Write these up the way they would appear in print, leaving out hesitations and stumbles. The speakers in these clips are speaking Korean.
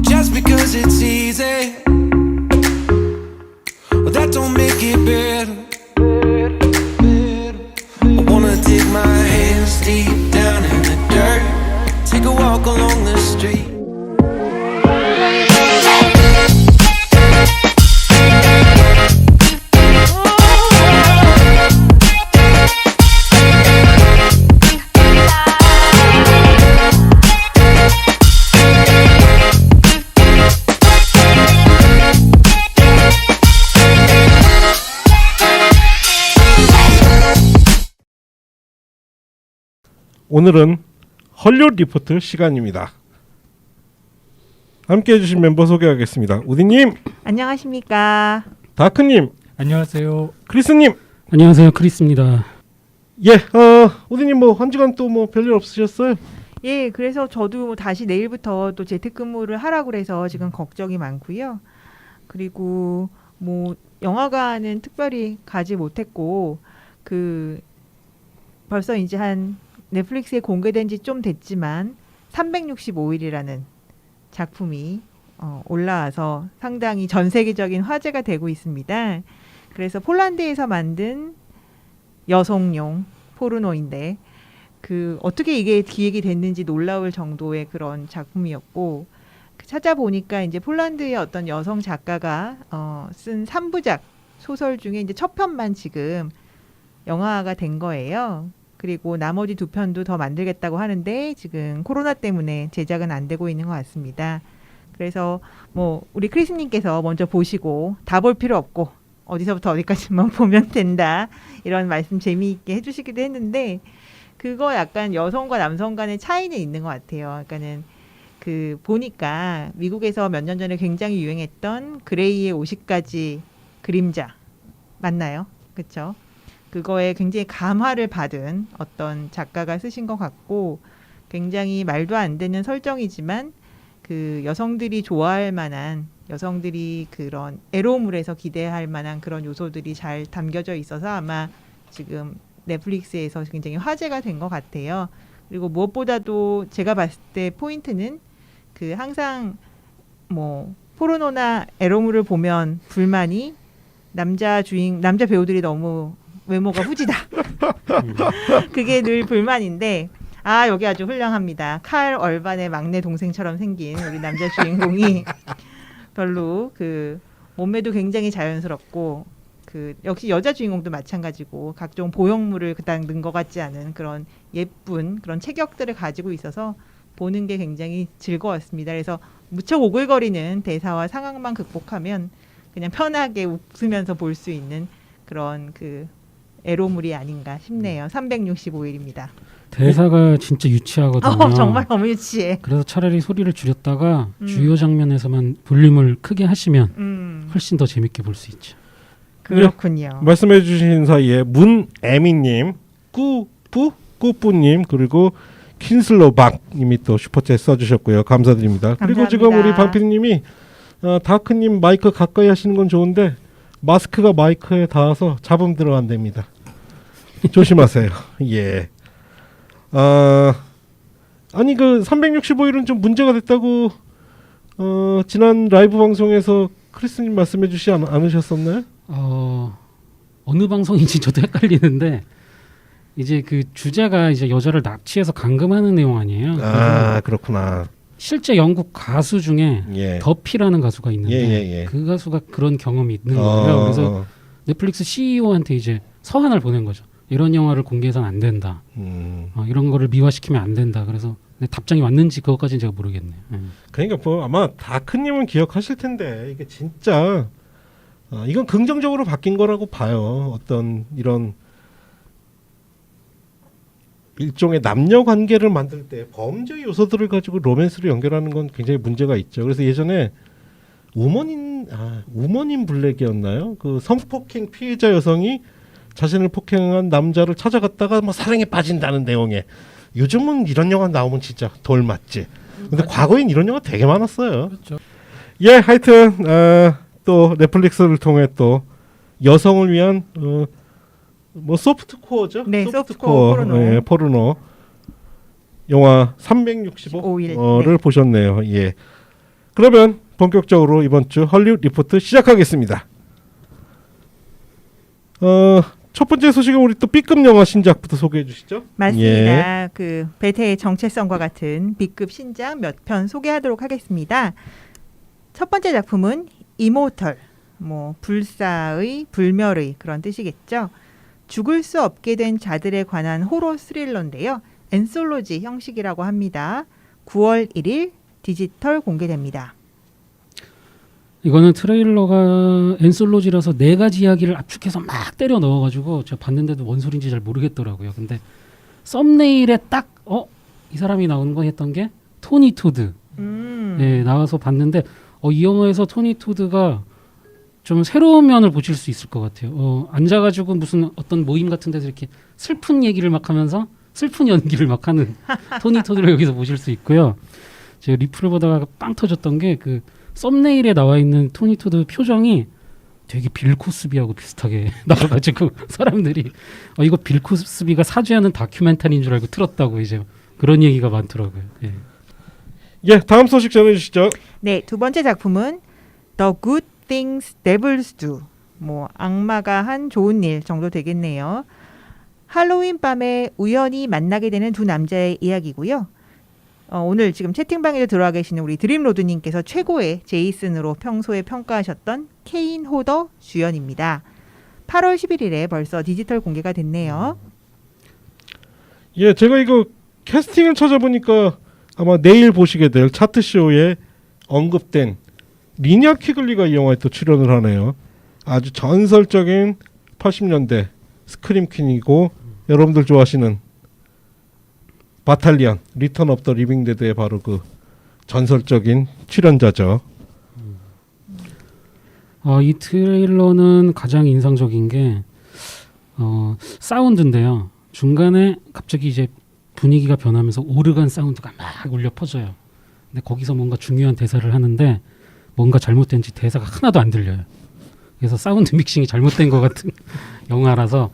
Just because it's easy, well, that don't make it better. I wanna dig my hands deep down in the dirt, take a walk along the street. 오늘은 헐리우드 리포트 시간입니다. 함께 해주신 멤버 소개하겠습니다. 우디님, 안녕하십니까. 다크님, 안녕하세요. 크리스님. 안녕하세요. 크리스입니다. 예, 우디님 뭐 한 주간 또 뭐 별일 없으셨어요? 예, 그래서 저도 다시 내일부터 또 재택근무를 하라고 그래서 지금 걱정이 많고요. 그리고 뭐 영화관은 특별히 가지 못했고 벌써 이제 한 넷플릭스에 공개된 지 좀 됐지만 365일이라는 작품이 올라와서 상당히 전 세계적인 화제가 되고 있습니다. 그래서 폴란드에서 만든 여성용 포르노인데 어떻게 이게 기획이 됐는지 놀라울 정도의 그런 작품이었고, 찾아보니까 이제 폴란드의 어떤 여성 작가가 쓴 3부작 소설 중에 이제 첫 편만 지금 영화가 된 거예요. 그리고 나머지 2편도 더 만들겠다고 하는데 지금 코로나 때문에 제작은 안 되고 있는 것 같습니다. 그래서 뭐 우리 크리스님께서 먼저 보시고 다 볼 필요 없고 어디서부터 어디까지만 보면 된다, 이런 말씀 재미있게 해주시기도 했는데, 그거 약간 여성과 남성 간의 차이는 있는 것 같아요. 그러니까는 보니까 미국에서 몇 년 전에 굉장히 유행했던 그레이의 50가지 그림자 맞나요? 그렇죠? 그거에 굉장히 감화를 받은 어떤 작가가 쓰신 것 같고, 굉장히 말도 안 되는 설정이지만 여성들이 좋아할 만한, 여성들이 그런 에로물에서 기대할 만한 그런 요소들이 잘 담겨져 있어서 아마 지금 넷플릭스에서 굉장히 화제가 된 것 같아요. 그리고 무엇보다도 제가 봤을 때 포인트는 항상 뭐 포르노나 에로물을 보면 불만이 남자 배우들이 너무 외모가 후지다. 그게 늘 불만인데, 여기 아주 훌륭합니다. 칼 얼반의 막내 동생처럼 생긴 우리 남자 주인공이 별로 몸매도 굉장히 자연스럽고, 역시 여자 주인공도 마찬가지고 각종 보형물을 그닥 넣은 것 같지 않은 그런 예쁜 그런 체격들을 가지고 있어서 보는 게 굉장히 즐거웠습니다. 그래서 무척 오글거리는 대사와 상황만 극복하면 그냥 편하게 웃으면서 볼 수 있는 그런 에로물이 아닌가 싶네요. 365일입니다. 대사가 진짜 유치하거든요. 정말 너무 유치해. 그래서 차라리 소리를 줄였다가 주요 장면에서만 볼륨을 크게 하시면 훨씬 더 재밌게 볼 수 있죠. 그렇군요. 말씀해 주신 사이에 문애미님, 꾸뿌님, 그리고 킨슬로박님이 또 슈퍼챗 써주셨고요. 감사드립니다. 감사합니다. 그리고 지금 우리 반피디님이 다크님 마이크 가까이 하시는 건 좋은데 마스크가 마이크에 닿아서 잡음 들어간답니다. 조심하세요. 예. 아니 365일은 좀 문제가 됐다고 지난 라이브 방송에서 크리스님 말씀해 주시지 않으셨었나요? 어느 방송인지 저도 헷갈리는데, 이제 주제가 이제 여자를 납치해서 감금하는 내용 아니에요? 그렇구나. 실제 영국 가수 중에 더피라는 가수가 있는데 그 가수가 그런 경험이 있는 거예요. 그래서 넷플릭스 CEO한테 이제 서한을 보낸 거죠. 이런 영화를 공개해서는 안 된다. 이런 거를 미화시키면 안 된다. 그래서 답장이 왔는지 그것까지는 제가 모르겠네요. 그러니까 뭐 아마 다크님은 기억하실 텐데 이게 진짜 이건 긍정적으로 바뀐 거라고 봐요. 어떤 이런 일종의 남녀 관계를 만들 때 범죄 요소들을 가지고 로맨스를 연결하는 건 굉장히 문제가 있죠. 그래서 예전에 우먼인 블랙이었나요? 성폭행 피해자 여성이 자신을 폭행한 남자를 찾아갔다가 뭐 사랑에 빠진다는 내용의, 요즘은 이런 영화 나오면 진짜 돌 맞지. 근데 과거엔 이런 영화 되게 많았어요. 그렇죠. 예, 하여튼 또 넷플릭스를 통해 또 여성을 위한 뭐 소프트코어죠? 네, 소프트코어 포르노. 예, 포르노 영화 365일을 네. 보셨네요. 예. 그러면 본격적으로 이번 주 헐리우드 리포트 시작하겠습니다. 첫 번째 소식은 우리 또 B급 영화 신작부터 소개해 주시죠. 맞습니다. 그 베테의 정체성과 같은 B급 신작 몇 편 소개하도록 하겠습니다. 첫 번째 작품은 이모털, 뭐 불사의, 불멸의 그런 뜻이겠죠. 죽을 수 없게 된 자들에 관한 호러 스릴러인데요. 엔솔로지 형식이라고 합니다. 9월 1일 디지털 공개됩니다. 이거는 트레일러가 엔솔로지라서 4가지 이야기를 압축해서 막 때려 넣어가지고 제가 봤는데도 뭔 소린지 잘 모르겠더라고요. 근데 썸네일에 딱 이 사람이 나오는 거 했던 게 토니 토드 네, 나와서 봤는데 이 영화에서 토니 토드가 좀 새로운 면을 보실 수 있을 것 같아요. 앉아가지고 무슨 어떤 모임 같은 데서 이렇게 슬픈 얘기를 막 하면서 슬픈 연기를 막 하는 토니 토드를 여기서 보실 수 있고요. 제가 리플을 보다가 빵 터졌던 게 그 썸네일에 나와 있는 토니 토드 표정이 되게 빌 코스비하고 비슷하게 나와가지고 사람들이 이거 빌 코스비가 사주하는 다큐멘터리인 줄 알고 틀었다고 이제 그런 얘기가 많더라고요. 예. 예, 다음 소식 전해주시죠. 네, 두 번째 작품은 The Good Things Devils Do, 뭐 악마가 한 좋은 일 정도 되겠네요. 할로윈 밤에 우연히 만나게 되는 두 남자의 이야기고요. 오늘 지금 채팅방에도 들어와 계시는 우리 드림로드님께서 최고의 제이슨으로 평소에 평가하셨던 케인 호더 주연입니다. 8월 11일에 벌써 디지털 공개가 됐네요. 예, 제가 이거 캐스팅을 찾아보니까 아마 내일 보시게 될 차트쇼에 언급된 리냐 키글리가 이 영화에 또 출연을 하네요. 아주 전설적인 80년대 스크림 퀸이고 여러분들 좋아하시는 바탈리언 리턴 오브 더 리빙 데드의 바로 그 전설적인 출연자죠. 이 트레일러는 가장 인상적인 게 사운드인데요. 중간에 갑자기 이제 분위기가 변하면서 오르간 사운드가 막 울려 퍼져요. 근데 거기서 뭔가 중요한 대사를 하는데 뭔가 잘못된지 대사가 하나도 안 들려요. 그래서 사운드 믹싱이 잘못된 것 같은 영화라서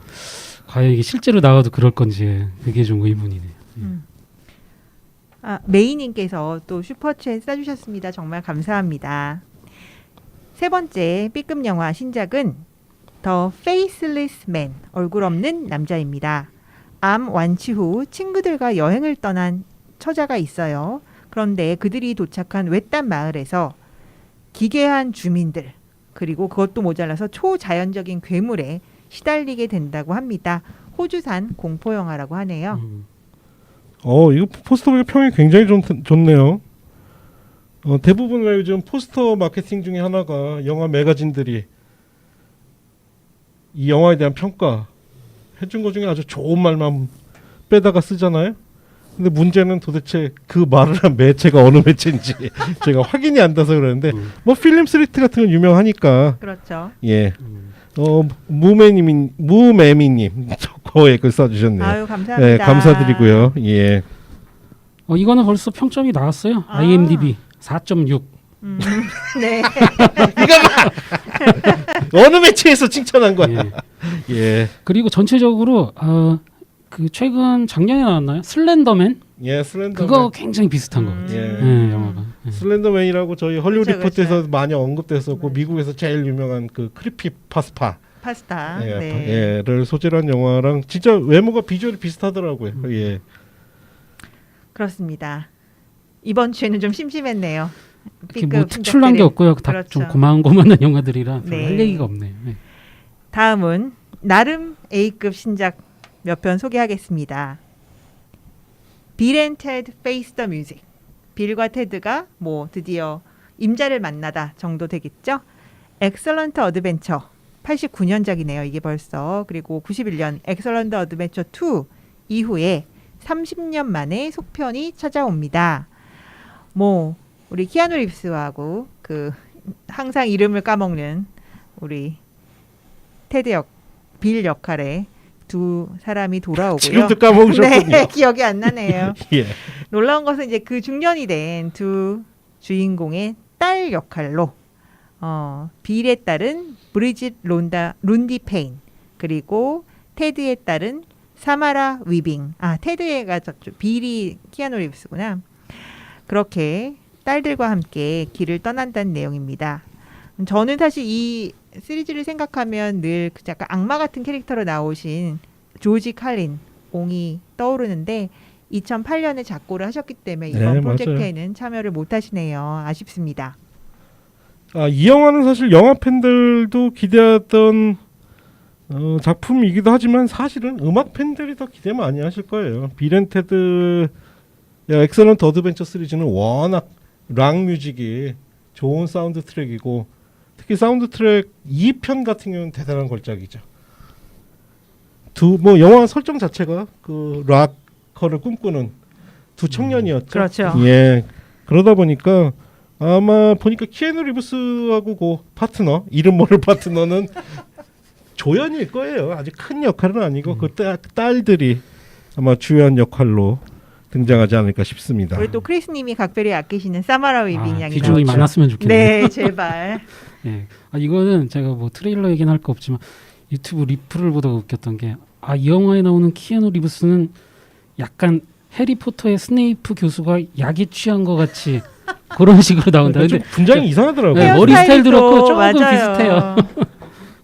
과연 이게 실제로 나와도 그럴 건지 그게 좀 의문이네요. 메이님께서 또 슈퍼챗 써주셨습니다. 정말 감사합니다. 세 번째 B급 영화 신작은 The Faceless Man, 얼굴 없는 남자입니다. 암 완치 후 친구들과 여행을 떠난 처자가 있어요. 그런데 그들이 도착한 외딴 마을에서 기괴한 주민들, 그리고 그것도 모자라서 초자연적인 괴물에 시달리게 된다고 합니다. 호주산 공포 영화라고 하네요. 이거 포스터 평이 굉장히 좋네요. 대부분 요즘 포스터 마케팅 중에 하나가 영화 매거진들이 이 영화에 대한 평가 해준 것 중에 아주 좋은 말만 빼다가 쓰잖아요. 근데 문제는 도대체 그 말을 한 매체가 어느 매체인지 제가 확인이 안 돼서 그러는데 뭐 필름 스트리트 같은 건 유명하니까. 그렇죠. 예. 무매미님 저거에 글 써주셨네요. 아유, 감사합니다. 예, 감사드리고요. 예. 이거는 벌써 평점이 나왔어요. IMDb 4.6. 네. 어느 매체에서 칭찬한 거야? 예. 예. 그리고 전체적으로 그 최근 작년에 나왔나요? 슬렌더맨? 예, 슬렌더맨. 그거 굉장히 비슷한 것 같아요. 예. 예, 영화가. 예. 슬렌더맨이라고 저희 헐리우드 그쵸, 리포트에서 그쵸. 많이 언급됐었고 미국에서 제일 유명한 그 크리피 파스타 파스타. 예, 네. 를 소재로 한 영화랑 진짜 외모가 비주얼이 비슷하더라고요. 예. 그렇습니다. 이번 주에는 좀 심심했네요. 이렇게 뭐 B급 특출난 게 신작들이. 없고요. 다 그렇죠. 좀 고만고만한 영화들이라 별로 네. 할 얘기가 없네요. 예. 다음은 나름 A급 신작 몇 편 소개하겠습니다. 빌 앤 테드 페이스 더 뮤직. 빌과 테드가 뭐 드디어 임자를 만나다 정도 되겠죠. 엑설런트 어드벤처 89년작이네요. 이게 벌써. 그리고 91년 엑설런트 어드벤처 2 이후에 30년 만에 속편이 찾아옵니다. 뭐 우리 키아누 립스하고 그 항상 이름을 까먹는 우리 테드 빌 역할의 두 사람이 돌아오고요. 지금도 까먹으셨군요. 네, 기억이 안 나네요. 예. 놀라운 것은 이제 그 중년이 된 두 주인공의 딸 역할로 빌의 딸은 브리짓 룬디 페인, 그리고 테드의 딸은 사마라 위빙. 테드가 빌이 키아누 리브스구나. 그렇게 딸들과 함께 길을 떠난다는 내용입니다. 저는 사실 이 시리즈를 생각하면 늘 약간 악마 같은 캐릭터로 나오신 조지 칼린 옹이 떠오르는데 2008년에 작고를 하셨기 때문에 이번 네, 프로젝트에는 맞아요. 참여를 못하시네요. 아쉽습니다. 이 영화는 사실 영화 팬들도 기대했던 작품이기도 하지만 사실은 음악 팬들이 더 기대 많이 하실 거예요. 빌 앤 테드 엑셀런트 어드벤처 시리즈는 워낙 락 뮤직이 좋은 사운드 트랙이고 특히 사운드 트랙 2편 같은 경우는 대단한 걸작이죠. 영화 설정 자체가 그 락커를 꿈꾸는 두 청년이었죠. 그렇죠. 예. 그러다 보니까 아마 보니까 키아누 리브스하고 그 파트너 이름 모를 파트너는 조연일 거예요. 아주 큰 역할은 아니고 그 딸들이 아마 주연 역할로 등장하지 않을까 싶습니다. 우리 또 크리스님이 각별히 아끼시는 사마라 위빙 양이 비중이 나오죠. 많았으면 좋겠네요. 네, 제발. 예. 이거는 제가 뭐 트레일러 얘기는 할 거 없지만 유튜브 리플을 보다가 웃겼던 게 이 영화에 나오는 키아누 리브스는 약간 해리포터의 스네이프 교수가 약에 취한 것 같이 그런 식으로 나온다. 근데 분장이 이상하더라고요. 네, 머리 스타일도 헤어스타일도 그렇고 조금 맞아요. 비슷해요.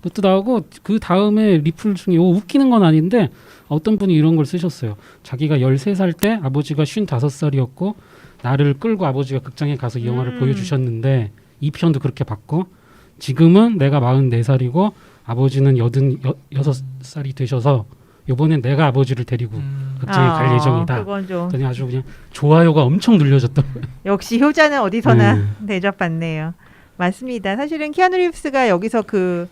그것도 나오고 그 다음에 리플 중에 웃기는 건 아닌데 어떤 분이 이런 걸 쓰셨어요. 자기가 13살 때 아버지가 55살이었고 나를 끌고 아버지가 극장에 가서 이 영화를 보여주셨는데 2편도 그렇게 봤고 지금은 내가 44살이고 아버지는 86살이 되셔서 이번엔 내가 아버지를 데리고 극장에 갈 예정이다. 그건 좀 그랬더니 아주 그냥 좋아요가 엄청 눌려졌더라고요. 역시 효자는 어디서나 대접받네요. 맞습니다. 사실은 키아누 리브스가 여기서 그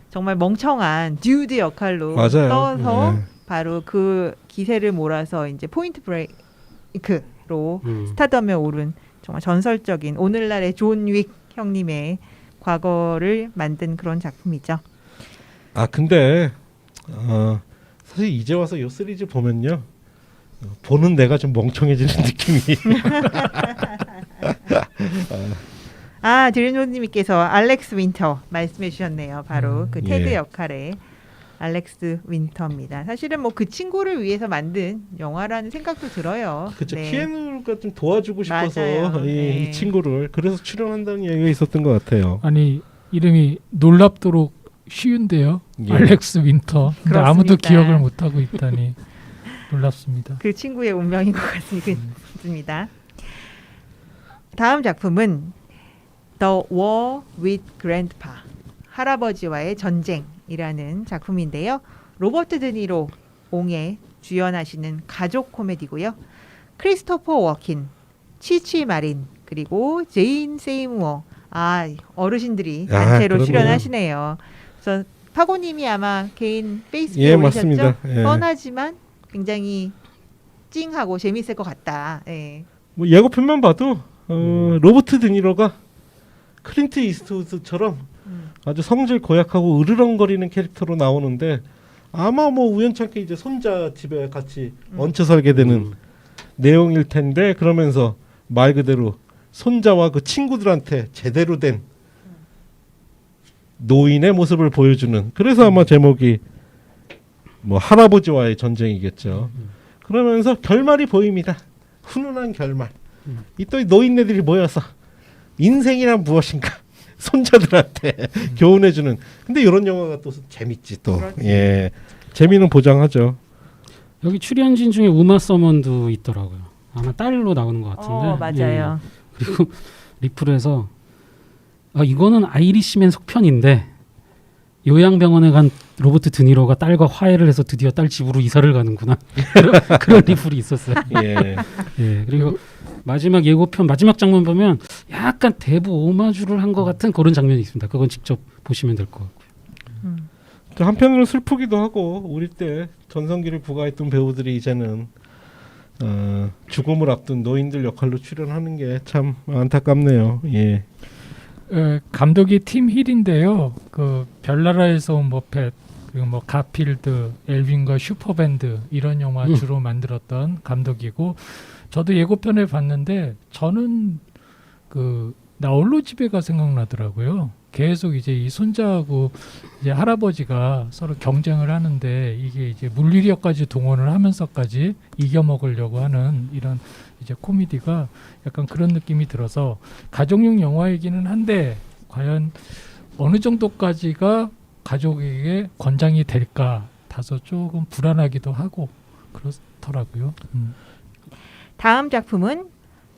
정말 멍청한 듀드 역할로 맞아요. 떠서 네. 바로 그 기세를 몰아서 이제 포인트 브레이크로 스타덤에 오른 정말 전설적인 오늘날의 존 윅 형님의 과거를 만든 그런 작품이죠. 근데 사실 이제 와서 이 시리즈 보면요 보는 내가 좀 멍청해지는 느낌이. 드림노님께서 알렉스 윈터 말씀해 주셨네요. 바로 그 테드 예. 역할의 알렉스 윈터입니다. 사실은 뭐 그 친구를 위해서 만든 영화라는 생각도 들어요. 그렇죠. 네. 키아누가 좀 도와주고 싶어서 맞아요. 네. 이 친구를 그래서 출연한다는 얘기가 있었던 것 같아요. 아니 이름이 놀랍도록 쉬운데요. 예. 알렉스 윈터. 근데 그렇습니다. 아무도 기억을 못하고 있다니 놀랍습니다. 그 친구의 운명인 것 같습니다. 다음 작품은 The War with Grandpa, 할아버지와의 전쟁이라는 작품인데요. 로버트 드니로 옹에 주연하시는 가족 코미디고요. 크리스토퍼 워킨, 치치 마린, 그리고 제인 세이무어. 어르신들이 단체로 그러네요. 출연하시네요. 그래서 파고님이 아마 개인 페이스북에 예, 올리셨죠? 맞습니다. 예. 뻔하지만 굉장히 찡하고 재밌을 것 같다. 예. 뭐 예고편만 봐도 로버트 드니로가 클린트 이스트우드처럼 아주 성질 고약하고 으르렁거리는 캐릭터로 나오는데 아마 뭐 우연찮게 이제 손자 집에 같이 얹혀 살게 되는 내용일 텐데 그러면서 말 그대로 손자와 그 친구들한테 제대로 된 노인의 모습을 보여주는 그래서 아마 제목이 뭐 할아버지와의 전쟁이겠죠. 그러면서 결말이 보입니다. 훈훈한 결말. 이 또 노인네들이 모여서 인생이란 무엇인가 손자들한테 교훈해주는. 근데 이런 영화가 또 재밌지 또. 그렇지. 예, 재미는 보장하죠. 여기 출연진 중에 우마 서먼도 있더라고요. 아마 딸로 나오는 것 같은데. 맞아요. 그리고 리플에서 이거는 아이리시맨 속편인데 요양병원에 간 로버트 드니로가 딸과 화해를 해서 드디어 딸 집으로 이사를 가는구나. 그런 리플이 있었어요. 예. 예, 그리고 마지막 예고편 마지막 장면 보면 약간 대부 오마주를 한 것 같은 그런 장면이 있습니다. 그건 직접 보시면 될 것 같고요. 또 한편으로 슬프기도 하고 우리 때 전성기를 부과했던 배우들이 이제는 죽음을 앞둔 노인들 역할로 출연하는 게 참 안타깝네요. 예. 감독이 팀 힐인데요. 그 별나라에서 온 머펫 그리고 뭐 가필드, 엘빈과 슈퍼밴드 이런 영화 주로 만들었던 감독이고 저도 예고편을 봤는데 저는 그 나홀로 집에가 생각나더라고요. 계속 이제 이 손자하고 이제 할아버지가 서로 경쟁을 하는데 이게 이제 물리력까지 동원을 하면서까지 이겨먹으려고 하는 이런 이제 코미디가 약간 그런 느낌이 들어서 가족용 영화이기는 한데 과연 어느 정도까지가 가족에게 권장이 될까 다소 조금 불안하기도 하고 그렇더라고요. 다음 작품은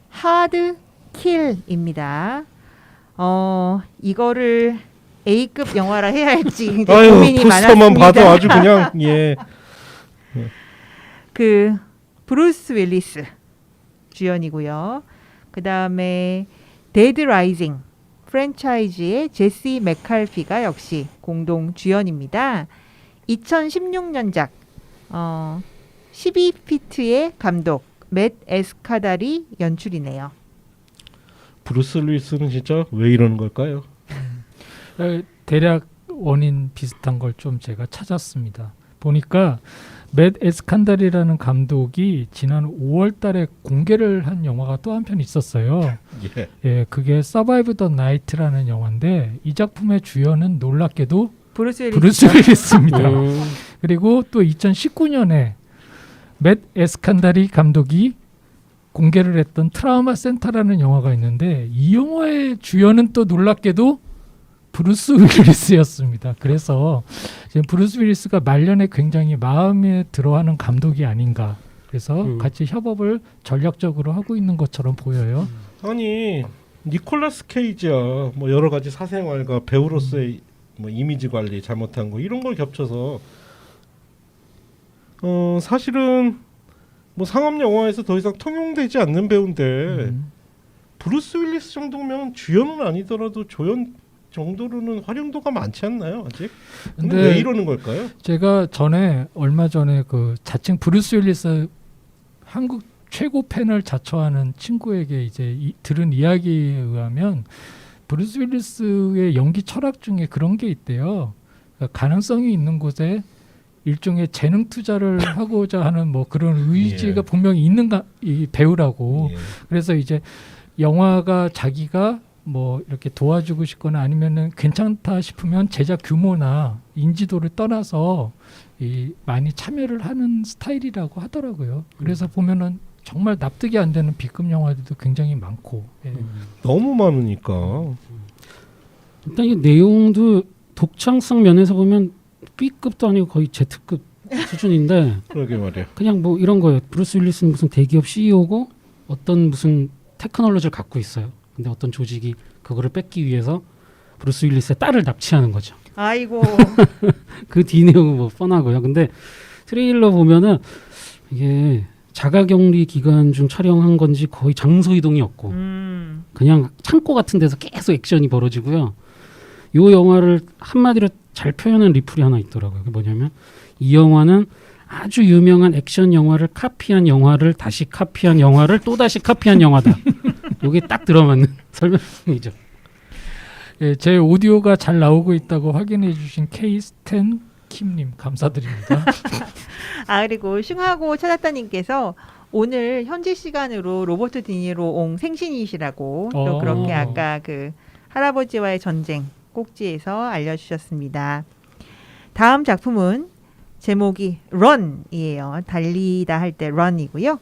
하드 킬입니다. 이거를 A급 영화라 해야 할지 고민이 포스터만 많았습니다. 봐도 아주 그냥 예. 그 브루스 윌리스 주연이고요. 그 다음에 데드 라이징 프랜차이즈의 제시 맥칼피가 역시 공동 주연입니다. 2016년작 12피트의 감독 맷 에스카달이 연출이네요. 브루스 윌리스는 진짜 왜 이러는 걸까요? 대략 원인 비슷한 걸 좀 제가 찾았습니다. 보니까 맷 에스칸달이라는 감독이 지난 5월 달에 공개를 한 영화가 또 한 편 있었어요. 예. 예, 그게 서바이브 더 나이트라는 영화인데 이 작품의 주연은 놀랍게도 브루스 윌리스입니다. 그리고 또 2019년에 맷 에스칸달이 감독이 공개를 했던 트라우마 센터라는 영화가 있는데 이 영화의 주연은 또 놀랍게도 브루스 윌리스였습니다. 그래서 지금 브루스 윌리스가 말년에 굉장히 마음에 들어하는 감독이 아닌가. 그래서 같이 협업을 전략적으로 하고 있는 것처럼 보여요. 아니 니콜라스 케이지야 뭐 여러 가지 사생활과 배우로서의 뭐 이미지 관리 잘못한 거 이런 걸 겹쳐서 사실은 뭐 상업 영화에서 더 이상 통용되지 않는 배우인데 브루스 윌리스 정도면 주연은 아니더라도 조연 정도로는 활용도가 많지 않나요 아직? 근데 왜 이러는 걸까요? 제가 얼마 전에 그 자칭 브루스 윌리스 한국 최고 팬을 자처하는 친구에게 이제 들은 이야기에 의하면 브루스 윌리스의 연기 철학 중에 그런 게 있대요. 그러니까 가능성이 있는 곳에 일종의 재능 투자를 하고자 하는 뭐 그런 의지가 분명히 있는 이 배우라고. 그래서 이제 영화가 자기가 뭐 이렇게 도와주고 싶거나 아니면은 괜찮다 싶으면 제작 규모나 인지도를 떠나서 많이 참여를 하는 스타일이라고 하더라고요. 그래서 보면은 정말 납득이 안 되는 B급 영화들도 굉장히 많고. 너무 많으니까. 일단 이 내용도 독창성 면에서 보면 B급도 아니고 거의 Z급 수준인데 그러게 말이야. 그냥 뭐 이런 거예요. 브루스 윌리스는 무슨 대기업 CEO고 어떤 무슨 테크놀로지를 갖고 있어요. 근데 어떤 조직이 그거를 뺏기 위해서 브루스 윌리스의 딸을 납치하는 거죠. 아이고. 그 뒤내용은 뭐 뻔하고요. 근데 트레일러 보면은 이게 자가격리 기간 중 촬영한 건지 거의 장소 이동이 없고 그냥 창고 같은 데서 계속 액션이 벌어지고요. 이 영화를 한마디로 잘 표현한 리플이 하나 있더라고요. 그게 뭐냐면 이 영화는 아주 유명한 액션 영화를 카피한 영화를 다시 카피한 영화를 또 다시 카피한 영화다. 이게 딱 들어맞는 설명이죠. 예, 제 오디오가 잘 나오고 있다고 확인해 주신 K-스탠 킴님 감사드립니다. 그리고 슝하고 찾았다님께서 오늘 현지 시간으로 로버트 디니로 옹 생신이시라고 또 그렇게 아까 그 할아버지와의 전쟁 꼭지에서 알려주셨습니다. 다음 작품은 제목이 런이에요. 달리다 할 때 런이고요.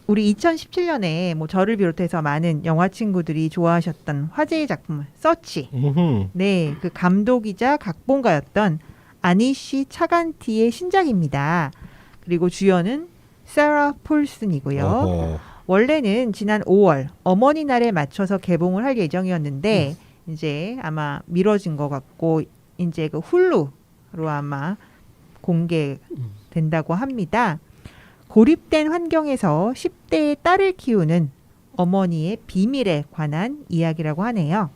우리 2017년에 뭐 저를 비롯해서 많은 영화 친구들이 좋아하셨던 화제의 작품 서치. 네, 그 감독이자 각본가였던 아니시 차간티의 신작입니다. 그리고 주연은 세라 폴슨이고요. 원래는 지난 5월 어머니 날에 맞춰서 개봉을 할 예정이었는데 이제 아마 미뤄진 것 같고 이제 그 훌루로 아마 공개된다고 합니다. 고립된 환경에서 10대의 딸을 키우는 어머니의 비밀에 관한 이야기라고 하네요.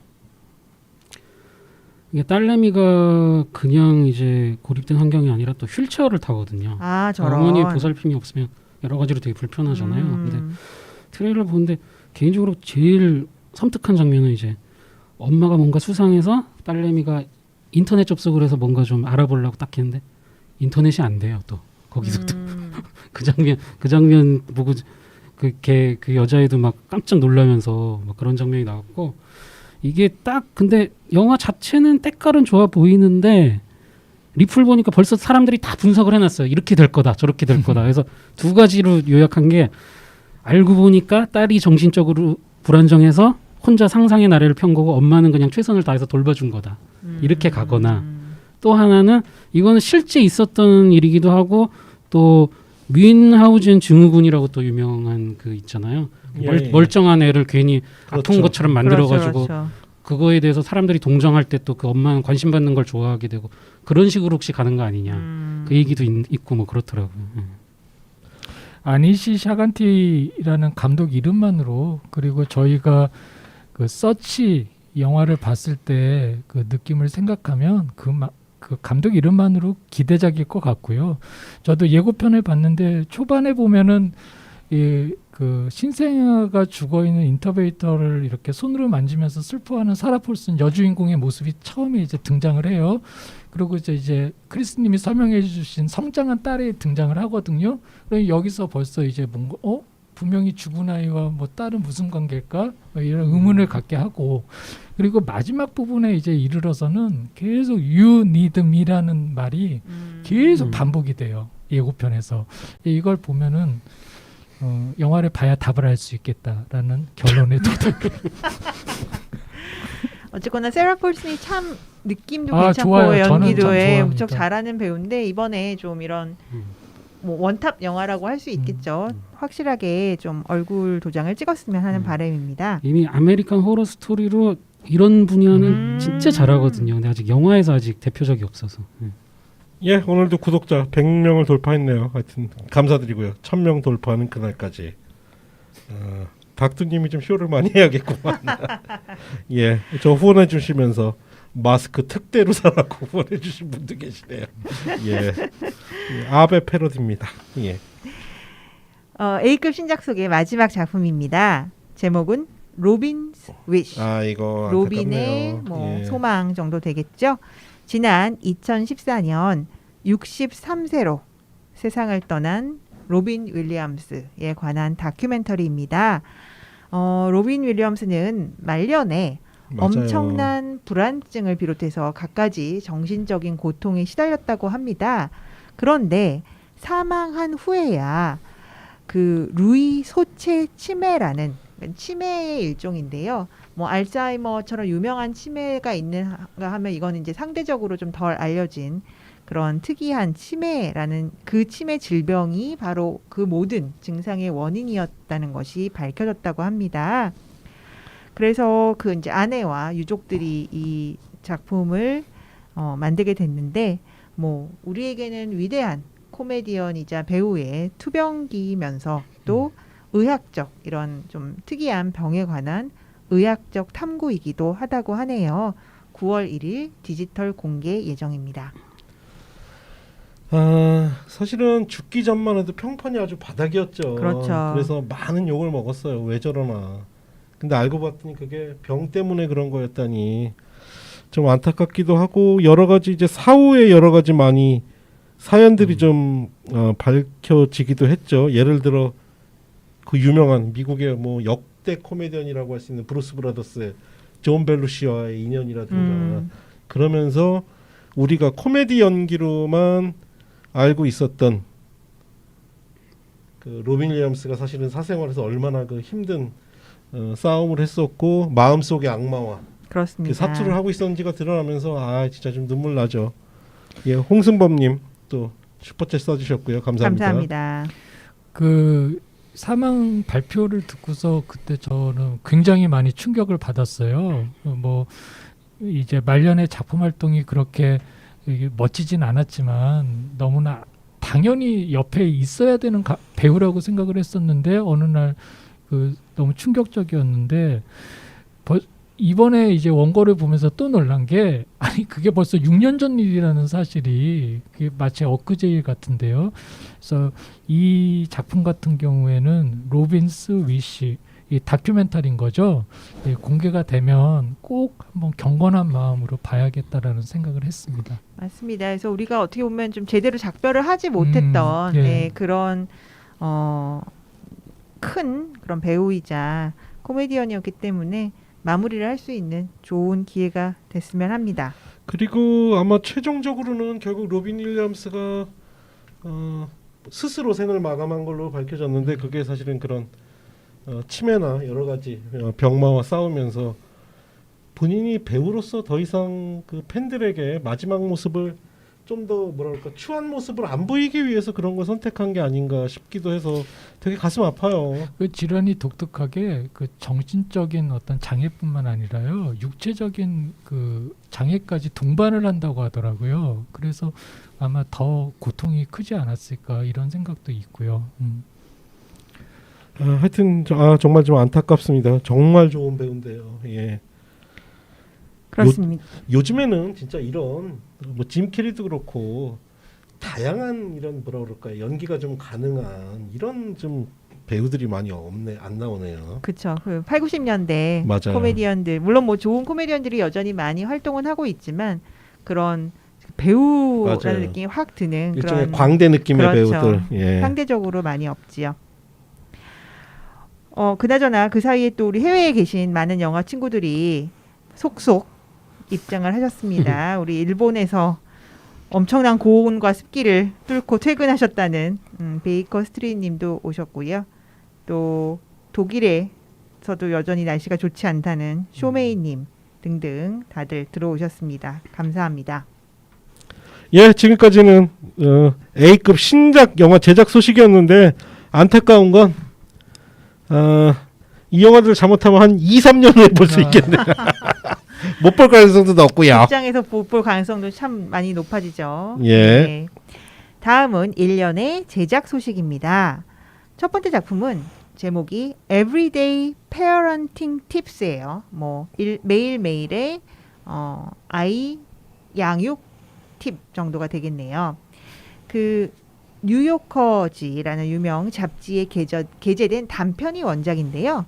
이게 딸내미가 그냥 이제 고립된 환경이 아니라 또 휠체어를 타거든요. 저런. 어머니의 보살핌이 없으면 여러 가지로 되게 불편하잖아요. 근데 트레일러 보는데 개인적으로 제일 섬뜩한 장면은 이제 엄마가 뭔가 수상해서 딸내미가 인터넷 접속을 해서 뭔가 좀 알아보려고 딱 했는데 인터넷이 안 돼요. 또 거기서도 그 장면 보고 그 여자애도 막 깜짝 놀라면서 막 그런 장면이 나왔고 이게 딱 근데 영화 자체는 때깔은 좋아 보이는데 리플 보니까 벌써 사람들이 다 분석을 해놨어요. 이렇게 될 거다, 저렇게 될 거다. 그래서 두 가지로 요약한 게 알고 보니까 딸이 정신적으로 불안정해서 혼자 상상의 나래를 편 거고 엄마는 그냥 최선을 다해서 돌봐준 거다. 이렇게 가거나 또 하나는 이거는 실제 있었던 일이기도 하고 또 뮌하우젠 증후군이라고 또 유명한 그 있잖아요. 예. 멀쩡한 애를 괜히 그렇죠. 아픈 것처럼 만들어가지고 그렇죠. 그거에 대해서 사람들이 동정할 때 또 그 엄마는 관심 받는 걸 좋아하게 되고 그런 식으로 혹시 가는 거 아니냐 그 얘기도 있고 뭐 그렇더라고요. 아니시 샤간티라는 감독 이름만으로 그리고 저희가 그 서치 영화를 봤을 때 그 느낌을 생각하면 그 감독 이름만으로 기대작일 것 같고요. 저도 예고편을 봤는데 초반에 보면은 그 신생아가 죽어 있는 인터베이터를 이렇게 손으로 만지면서 슬퍼하는 사라 폴슨 여주인공의 모습이 처음에 이제 등장을 해요. 그리고 이제 크리스님이 설명해 주신 성장한 딸이 등장을 하거든요. 그럼 여기서 벌써 이제 뭔가 분명히 죽은 아이와 뭐 딸은 무슨 관계일까? 이런 의문을 갖게 하고 그리고 마지막 부분에 이제 이르러서는 계속 You need me라는 말이 계속 반복이 돼요. 예고편에서. 이걸 보면은 영화를 봐야 답을 알 수 있겠다라는 결론에 도달해요. 어쨌거나 세라 폴슨이 참 느낌도 아, 괜찮고 좋아요. 저는 연기도 참 좋아합니다. 무척 잘하는 배우인데 이번에 좀 이런 뭐 원탑 영화라고 할 수 있겠죠. 확실하게 좀 얼굴 도장을 찍었으면 하는 바람입니다. 이미 아메리칸 호러 스토리로 이런 분야는 진짜 잘하거든요. 근데 아직 영화에서 아직 대표적이 없어서. 예, 오늘도 구독자 100명을 돌파했네요. 하여튼 감사드리고요. 1000명 돌파하는 그날까지. 닥두님이 좀 쇼를 많이 해야겠구만. 예, 저 후원해 주시면서 마스크 특대로 사라고 후원해 주신 분도 계시네요. 예, 아베 패러디입니다. 예. A급 신작 속의 마지막 작품입니다. 제목은 로빈's 위시. 이거 로빈의 안타깝네요. 뭐 예. 소망 정도 되겠죠. 지난 2014년 63세로 세상을 떠난 로빈 윌리엄스에 관한 다큐멘터리입니다. 로빈 윌리엄스는 말년에 맞아요. 엄청난 불안증을 비롯해서 갖가지 정신적인 고통에 시달렸다고 합니다. 그런데 사망한 후에야 그 루이 소체 치매라는 치매의 일종인데요. 뭐 알츠하이머처럼 유명한 치매가 있는가 하면 이거는 이제 상대적으로 좀 덜 알려진 그런 특이한 치매라는 그 치매 질병이 바로 그 모든 증상의 원인이었다는 것이 밝혀졌다고 합니다. 그래서 그 이제 아내와 유족들이 이 작품을 만들게 됐는데 뭐 우리에게는 위대한 코미디언이자 배우의 투병기면서 또 의학적 이런 좀 특이한 병에 관한 의학적 탐구이기도 하다고 하네요. 9월 1일 디지털 공개 예정입니다. 사실은 죽기 전만 해도 평판이 아주 바닥이었죠. 그렇죠. 그래서 많은 욕을 먹었어요. 왜 저러나. 근데 알고 봤더니 그게 병 때문에 그런 거였다니 좀 안타깝기도 하고 여러 가지 이제 사후에 여러 가지 많이 사연들이 좀 밝혀지기도 했죠. 예를 들어 그 유명한 미국의 뭐 역대 코미디언이라고 할 수 있는 브루스 브라더스의 존 벨루시와의 인연이라든가 그러면서 우리가 코미디 연기로만 알고 있었던 그 로빈 윌리엄스가 사실은 사생활에서 얼마나 그 힘든 싸움을 했었고 마음속의 악마와 그렇습니다. 그 사투를 하고 있었는지가 드러나면서 진짜 좀 눈물 나죠. 예, 홍승범님 또 슈퍼챗 써주셨고요. 감사합니다. 감사합니다. 그 사망 발표를 듣고서 그때 저는 굉장히 많이 충격을 받았어요. 뭐 이제 말년에 작품 활동이 그렇게 멋지진 않았지만 너무나 당연히 옆에 있어야 되는 배우라고 생각을 했었는데 어느 날 그 너무 충격적이었는데 이번에 이제 원고를 보면서 또 놀란 게 그게 벌써 6년 전 일이라는 사실이 그게 마치 엊그제 일 같은데요. 그래서 이 작품 같은 경우에는 로빈스 위시 이 다큐멘터리인 거죠. 공개가 되면 꼭 한번 경건한 마음으로 봐야겠다라는 생각을 했습니다. 맞습니다. 그래서 우리가 어떻게 보면 좀 제대로 작별을 하지 못했던 그런 큰 그런 배우이자 코미디언이었기 때문에 마무리를 할 수 있는 좋은 기회가 됐으면 합니다. 그리고 아마 최종적으로는 결국 로빈 윌리엄스가 스스로 생을 마감한 걸로 밝혀졌는데 그게 사실은 그런 치매나 여러 가지 병마와 싸우면서 본인이 배우로서 더 이상 그 팬들에게 마지막 모습을 좀 더 뭐랄까 추한 모습을 안 보이기 위해서 그런 걸 선택한 게 아닌가 싶기도 해서 되게 가슴 아파요. 그 질환이 독특하게 그 정신적인 어떤 장애뿐만 아니라요, 육체적인 그 장애까지 동반을 한다고 하더라고요. 그래서 아마 더 고통이 크지 않았을까 이런 생각도 있고요. 하여튼 정말 좀 안타깝습니다. 정말 좋은 배우인데요. 예. 그렇습니다. 요즘에는 진짜 이런 뭐 짐 캐리도 그렇고 다양한 이런 뭐라 그럴까요? 연기가 좀 가능한 이런 좀 배우들이 많이 안 나오네요. 그렇죠. 그 8, 90년대 맞아요. 코미디언들 물론 뭐 좋은 코미디언들이 여전히 많이 활동은 하고 있지만 그런 배우라는 맞아요. 느낌이 확 드는 일종의 그런 광대 느낌의 그렇죠. 배우들. 예. 상대적으로 많이 없지요. 그나저나 그 사이에 또 우리 해외에 계신 많은 영화 친구들이 속속 입장을 하셨습니다. 우리 일본에서 엄청난 고온과 습기를 뚫고 퇴근하셨다는 베이커 스트리트 님도 오셨고요. 또 독일에서도 여전히 날씨가 좋지 않다는 쇼메이 님 등등 다들 들어오셨습니다. 감사합니다. 예, 지금까지는 A급 신작 영화 제작 소식이었는데 안타까운 건 이 영화들을 잘못하면 한 2, 3년 후에 볼 수 있겠네요. 못 볼 가능성도 높고요. 입장에서 못 볼 가능성도 참 많이 높아지죠. 예. 네. 다음은 1년의 제작 소식입니다. 첫 번째 작품은 제목이 Everyday Parenting Tips예요. 뭐 매일매일의 아이 양육 팁 정도가 되겠네요. 그 뉴요커지라는 유명 잡지에 게재된 단편이 원작인데요.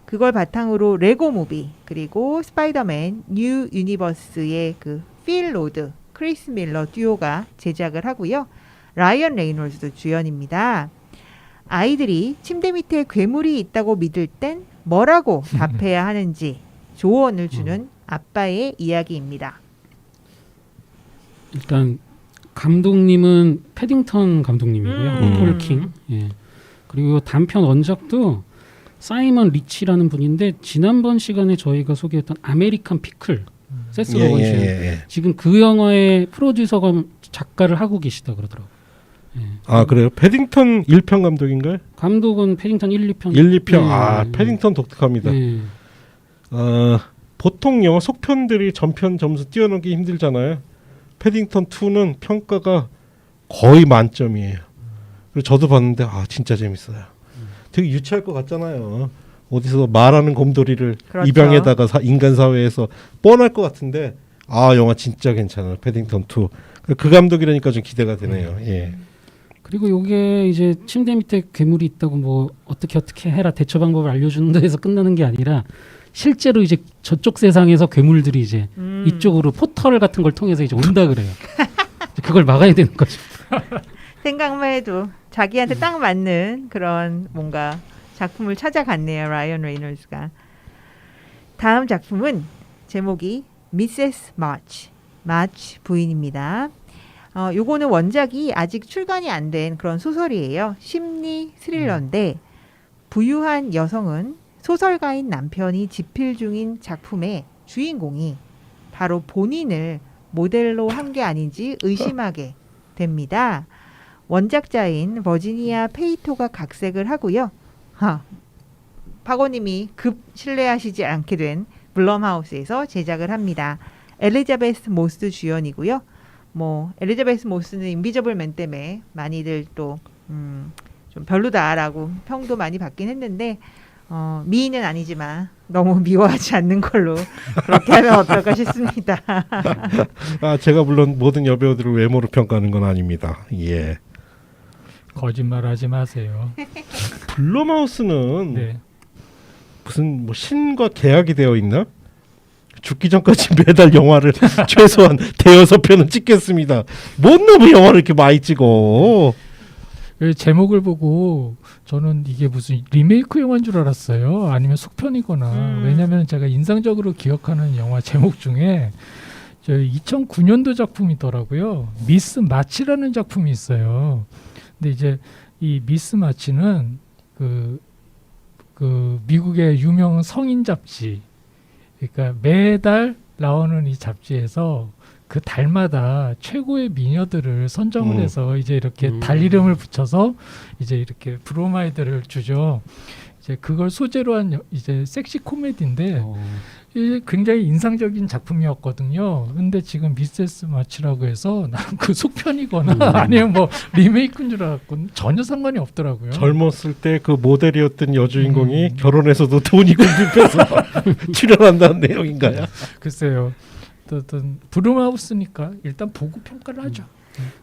그걸 바탕으로 레고 무비 그리고 스파이더맨 뉴 유니버스의 그 필 로드, 크리스 밀러 듀오가 제작을 하고요. 라이언 레이놀즈도 주연입니다. 아이들이 침대 밑에 괴물이 있다고 믿을 땐 뭐라고 답해야 하는지 조언을 주는 아빠의 이야기입니다. 일단 감독님은 패딩턴 감독님이고요. 폴 킹. 예. 그리고 단편 원작도 사이먼 리치라는 분인데 지난번 시간에 저희가 소개했던 아메리칸 피클 세스 로건 주연. 지금 그 영화의 프로듀서가 작가를 하고 계시다 그러더라고요. 예. 아 그래요? 패딩턴 1편 감독인가요? 감독은 패딩턴 1, 2편. 1, 2편. 패딩턴 독특합니다. 예. 보통 영화 속편들이 전편 점수 뛰어넘기 힘들잖아요. 패딩턴 2는 평가가 거의 만점이에요. 그리고 저도 봤는데 진짜 재밌어요. 되게 유치할 것 같잖아요. 어디서 말하는 곰돌이를 그렇죠. 입양에다가 인간 사회에서 뻔할 것 같은데 영화 진짜 괜찮아요. 패딩턴 2. 그 감독이라니까 좀 기대가 되네요. 예. 그리고 요게 이제 침대 밑에 괴물이 있다고 뭐 어떻게 해라 대처 방법을 알려주는 데에서 끝나는 게 아니라 실제로 이제 저쪽 세상에서 괴물들이 이제 이쪽으로 포털 같은 걸 통해서 이제 온다 그래요. 그걸 막아야 되는 거죠. 생각만 해도 자기한테 딱 맞는 그런 뭔가 작품을 찾아갔네요. 라이언 레이놀즈가. 다음 작품은 제목이 미세스 마치 부인입니다. 요거는 원작이 아직 출간이 안 된 그런 소설이에요. 심리 스릴러인데 부유한 여성은 소설가인 남편이 집필 중인 작품의 주인공이 바로 본인을 모델로 한 게 아닌지 의심하게 됩니다. 원작자인 버지니아 페이토가 각색을 하고요. 박오님이 급 신뢰하시지 않게 된 블럼하우스에서 제작을 합니다. 엘리자베스 모스 주연이고요. 뭐 엘리자베스 모스는 인비저블 맨 때문에 많이들 또 좀 별로다라고 평도 많이 받긴 했는데 미인은 아니지만 너무 미워하지 않는 걸로 그렇게 하면 어떨까 싶습니다. 제가 물론 모든 여배우들을 외모로 평가하는 건 아닙니다. 예. 거짓말하지 마세요. 블럼하우스는 네. 무슨 뭐 신과 계약이 되어 있나? 죽기 전까지 매달 영화를 최소한 대여섯 편은 찍겠습니다. 뭔 놈의 영화를 이렇게 많이 찍어? 제목을 보고 저는 이게 무슨 리메이크 영화인 줄 알았어요. 아니면 속편이거나. 왜냐하면 제가 인상적으로 기억하는 영화 제목 중에 저 2009년도 작품이더라고요. 미스 마치라는 작품이 있어요. 근데 이제 이 미스 마치는 그 미국의 유명 성인 잡지, 그러니까 매달 나오는 이 잡지에서 그 달마다 최고의 미녀들을 선정을 해서 이제 이렇게 달 이름을 붙여서 이제 이렇게 브로마이드를 주죠. 이제 그걸 소재로 한 이제 섹시 코미디인데 이게 굉장히 인상적인 작품이었거든요. 근데 지금 미세스 마치라고 해서 나는 그 속편이거나 아니면 뭐 리메이크인 줄 알았고 전혀 상관이 없더라고요. 젊었을 때 그 모델이었던 여주인공이 결혼해서도 돈이 궁핍해서 출연한다는 내용인가요? 글쎄요. 어떤 브룸하우스니까 일단 보고 평가를 하죠.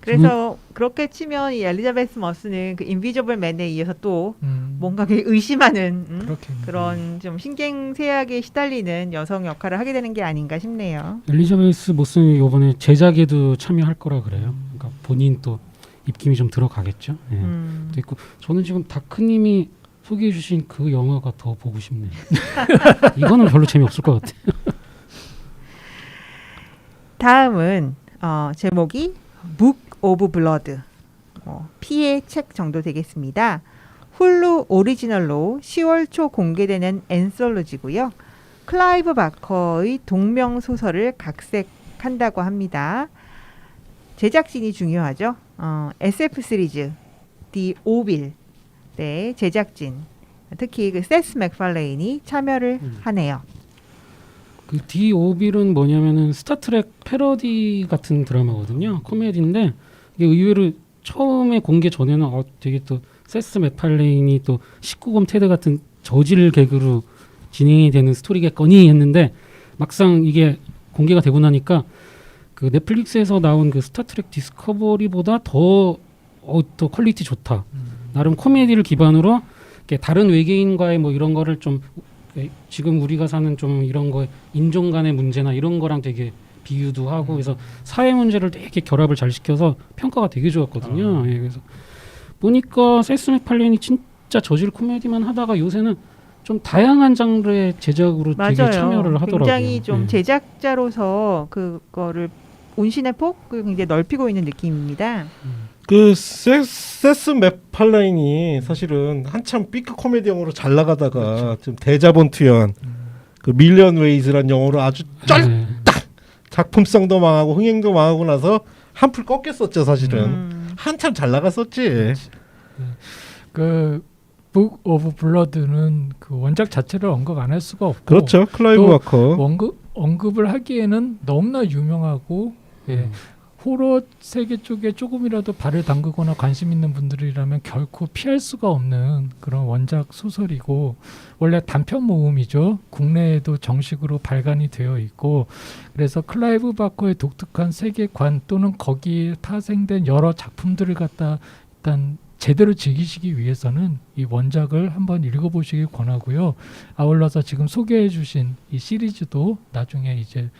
그래서 그렇게 치면 이 엘리자베스 머스는 그 인비저블 맨에 이어서 또 뭔가 의심하는 그런 좀 신경쇠약에 시달리는 여성 역할을 하게 되는 게 아닌가 싶네요. 엘리자베스 모스는 이번에 제작에도 참여할 거라 그래요. 그러니까 본인 또 입김이 좀 들어가겠죠. 예. 또 있고 저는 지금 다크님이 소개해주신 그 영화가 더 보고 싶네요. 이거는 별로 재미없을 것 같아요. 다음은 제목이 Book of Blood, 피의 책 정도 되겠습니다. 훌루 오리지널로 10월 초 공개되는 앤솔로지고요. 클라이브 바커의 동명 소설을 각색한다고 합니다. 제작진이 중요하죠. SF 시리즈 디 오빌 네, 제작진 특히 그 세스 맥팔레인이 참여를 하네요. 그 디 오빌은 뭐냐면은 스타트렉 패러디 같은 드라마거든요. 코미디인데 이게 의외로 처음에 공개 전에는 되게 또 세스 맥팔레인이 또 19금 테드 같은 저질 개그로 진행이 되는 스토리겠거니 했는데 막상 이게 공개가 되고 나니까 그 넷플릭스에서 나온 그 스타트렉 디스커버리보다 더 퀄리티 좋다. 나름 코미디를 기반으로 이렇게 다른 외계인과의 뭐 이런 거를 좀 지금 우리가 사는 좀 이런 거 인종 간의 문제나 이런 거랑 되게 비유도 하고 그래서 사회 문제를 되게 결합을 잘 시켜서 평가가 되게 좋았거든요. 예, 그래서 보니까 세스 맥팔레인이 진짜 저질 코미디만 하다가 요새는 좀 다양한 장르의 제작으로 되게 참여를 하더라고요. 굉장히 좀 제작자로서 그거를 운신의 폭을 굉장히 넓히고 있는 느낌입니다. 그 세스 맥팔레인이 사실은 한참 B급 코미디용으로 잘 나가다가 좀 대자본 투여한 그 밀리언 웨이즈란 영화로 아주 쩔딱 작품성도 망하고 흥행도 망하고 나서 한풀 꺾였었죠. 사실은 한참 잘 나갔었지. 그 북 오브 블러드는 그 원작 자체를 언급 안 할 수가 없고 그렇죠. 클라이브 바커 언급을 하기에는 너무나 유명하고 호러 세계 쪽에 조금이라도 발을 담그거나 관심 있는 분들이라면 결코 피할 수가 없는 그런 원작 소설이고 원래 단편 모음이죠. 국내에도 정식으로 발간이 되어 있고 그래서 클라이브 바커의 독특한 세계관 또는 거기에 타생된 여러 작품들을 갖다 일단 제대로 즐기시기 위해서는 이 원작을 한번 읽어보시길 권하고요. 아울러서 지금 소개해 주신 이 시리즈도 나중에 이제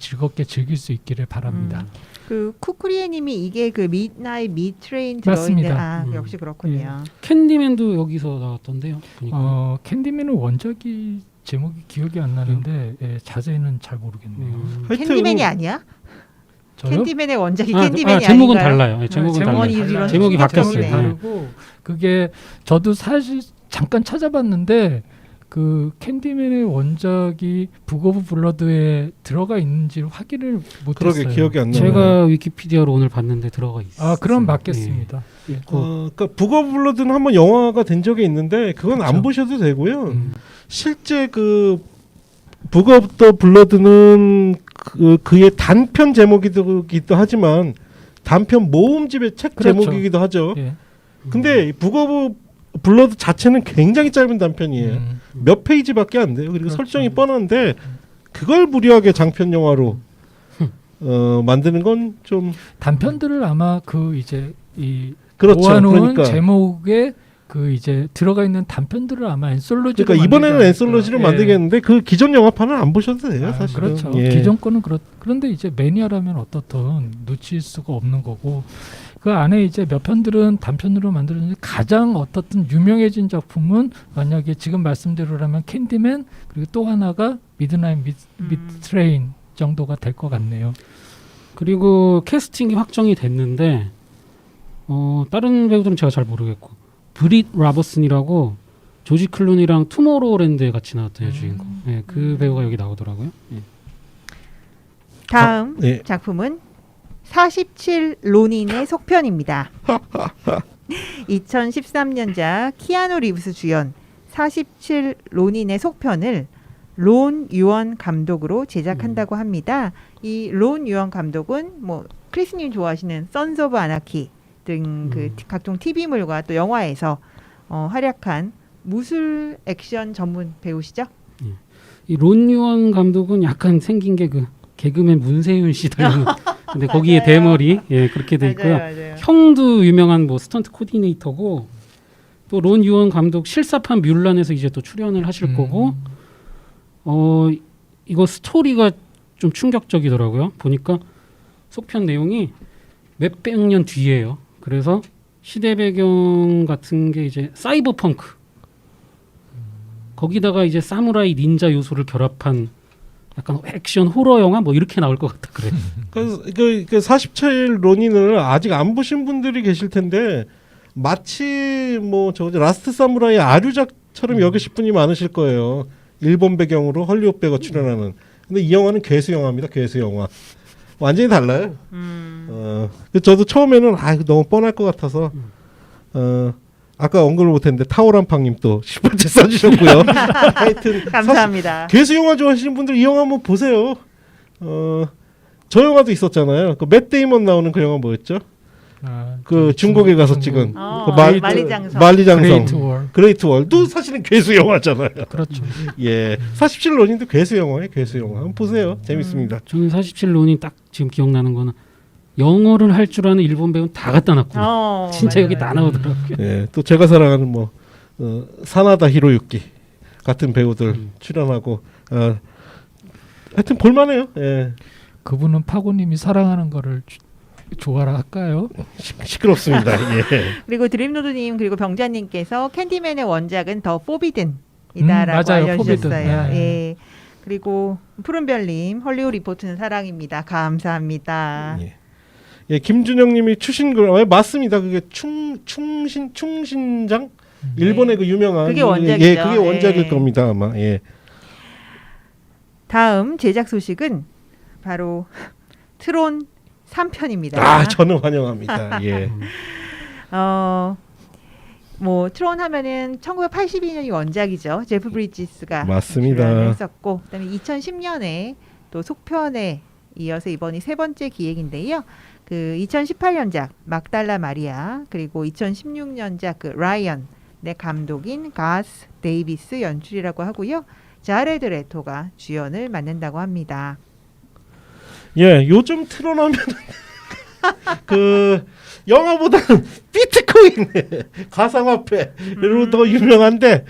즐겁게 즐길 수 있기를 바랍니다. 그 쿠쿠리에님이 이게 그 미드나잇 미트레인 들어있는 역시 그렇군요. 캔디맨도 여기서 나왔던데요. 캔디맨은 원작이 제목이 기억이 안 나는데 자세히는 잘 모르겠네요. 캔디맨이 아니야? 저요? 캔디맨의 원작이 캔디맨이 제목은 아닌가요? 달라요. 제목은 달라요. 제목이 바뀌었어요. 다르고 그게 저도 사실 잠깐 찾아봤는데 그 캔디맨의 원작이 북 오브 블러드에 들어가 있는지 확인을 못했어요. 그러게 기억이 안 나요. 제가 위키피디아로 오늘 봤는데 들어가 있어요. 그럼 맞겠습니다. 예. 그러니까 북 오브 블러드는 한번 영화가 된 적이 있는데 그건 그렇죠. 안 보셔도 되고요. 실제 그 북 오브 더 블러드는 그의 단편 제목이기도 하지만 단편 모음집의 책 그렇죠. 제목이기도 하죠. 예. 근데 북 오브 블러드 자체는 굉장히 짧은 단편이에요. 몇 페이지밖에 안 돼요. 그리고 그렇죠. 설정이 뻔한데 그걸 무리하게 장편 영화로 만드는 건 좀 단편들을 아마 그 이제 이 그렇죠. 모아놓은 그러니까. 제목에 그 이제 들어가 있는 단편들을 아마 앤솔로지로 그러니까 이번에는 앤솔로지를 만들겠는데 그 기존 영화판은 안 보셔도 돼요. 사실은. 그렇죠. 예. 기존 거는 그런데 이제 매니아라면 어떻든 놓칠 수가 없는 거고 그 안에 이제 몇 편들은 단편으로 만들어졌는데 가장 어떻든 유명해진 작품은 만약에 지금 말씀대로라면 캔디맨 그리고 또 하나가 미드나잇 미드트레인 정도가 될 것 같네요. 그리고 캐스팅이 확정이 됐는데 다른 배우들은 제가 잘 모르겠고 브릿 라버슨이라고 조지 클루니랑 투모로우랜드에 같이 나왔던 여주인공. 예, 그 배우가 여기 나오더라고요. 예. 다음 네. 작품은 47 로닌의 속편입니다. 2013년작 키아누 리브스 주연 47 로닌의 속편을 론 유언 감독으로 제작한다고 합니다. 이 론 유언 감독은 뭐 크리스님 좋아하시는 선즈 오브 아나키 등 그 각종 TV물과 또 영화에서 활약한 무술 액션 전문 배우시죠? 이 론 유언 감독은 약간 생긴 게 그 개그맨 문세윤 씨 닮은 근데 거기에 맞아요. 대머리 예 그렇게 돼 있고요. 맞아요. 형도 유명한 뭐 스턴트 코디네이터고 또 론 유언 감독 실사판 뮬란에서 이제 또 출연을 하실 거고 이거 스토리가 좀 충격적이더라고요. 보니까 속편 내용이 몇백 년 뒤에요. 그래서 시대 배경 같은 게 이제 사이버펑크 거기다가 이제 사무라이 닌자 요소를 결합한 약간 액션 호러 영화 뭐 이렇게 나올 것 같다 그래. 그 47 로닌을 아직 안 보신 분들이 계실 텐데 마치 뭐 저 라스트 사무라이 아류작처럼 여기실 분이 많으실 거예요. 일본 배경으로 헐리우드 배우가 출연하는. 근데 이 영화는 괴수 영화입니다. 괴수 영화. 완전히 달라요. 저도 처음에는 이거 너무 뻔할 것 같아서 아까 언급을 못했는데 타오란팡님 또 10번째 써주셨고요. 하여튼 감사합니다. 괴수 영화 좋아하시는 분들 이 영화 한번 보세요. 저 영화도 있었잖아요. 그 맷 데이먼 나오는 그 영화 뭐였죠? 그 중국에 가서 찍은 그 만리장성. 만리장성. 그레이트 월도 사실은 괴수 영화잖아요. 그렇죠. 예, 47 로닌도 괴수 영화예요. 괴수 영화 한번 보세요. 재밌습니다. 저는 47 론이 딱 지금 기억나는 거는 영어를 할 줄 아는 일본 배우는 다 갖다 놨구나. 진짜 맞아요, 여기 다 나오더라고요. 예, 또 제가 사랑하는 뭐 사나다 히로유키 같은 배우들 출연하고 하여튼 볼만해요. 예. 그분은 파고님이 사랑하는 거를 좋아라 할까요? 시끄럽습니다. 예. 그리고 드림노드님 그리고 병자님께서 캔디맨의 원작은 더 포비든이다라고 맞아요. 알려주셨어요. 포비든. 예. 그리고 푸른별님 헐리우드 리포트는 사랑입니다. 감사합니다. 예. 예, 김준영님이 추신글 맞습니다. 그게 충신장 일본의 그 유명한 그게 원작이죠. 예, 그게 원작일 예. 겁니다 아마. 예. 다음 제작 소식은 바로 트론 3편입니다. 저는 환영합니다. 예. 뭐 트론 하면은 1982년이 원작이죠. 제프 브리지스가 맞습니다. 출연했었고, 그다음에 2010년에 또 속편에 이어서 이번이 세 번째 기획인데요. 그 2018년작 막달라 마리아 그리고 2016년작 그 라이언의 감독인 가스 데이비스 연출이라고 하고요. 자레드 레토가 주연을 맡는다고 합니다. 예, 요즘 트론하면 그 영화보다는 비트코인 가상화폐로 더 유명한데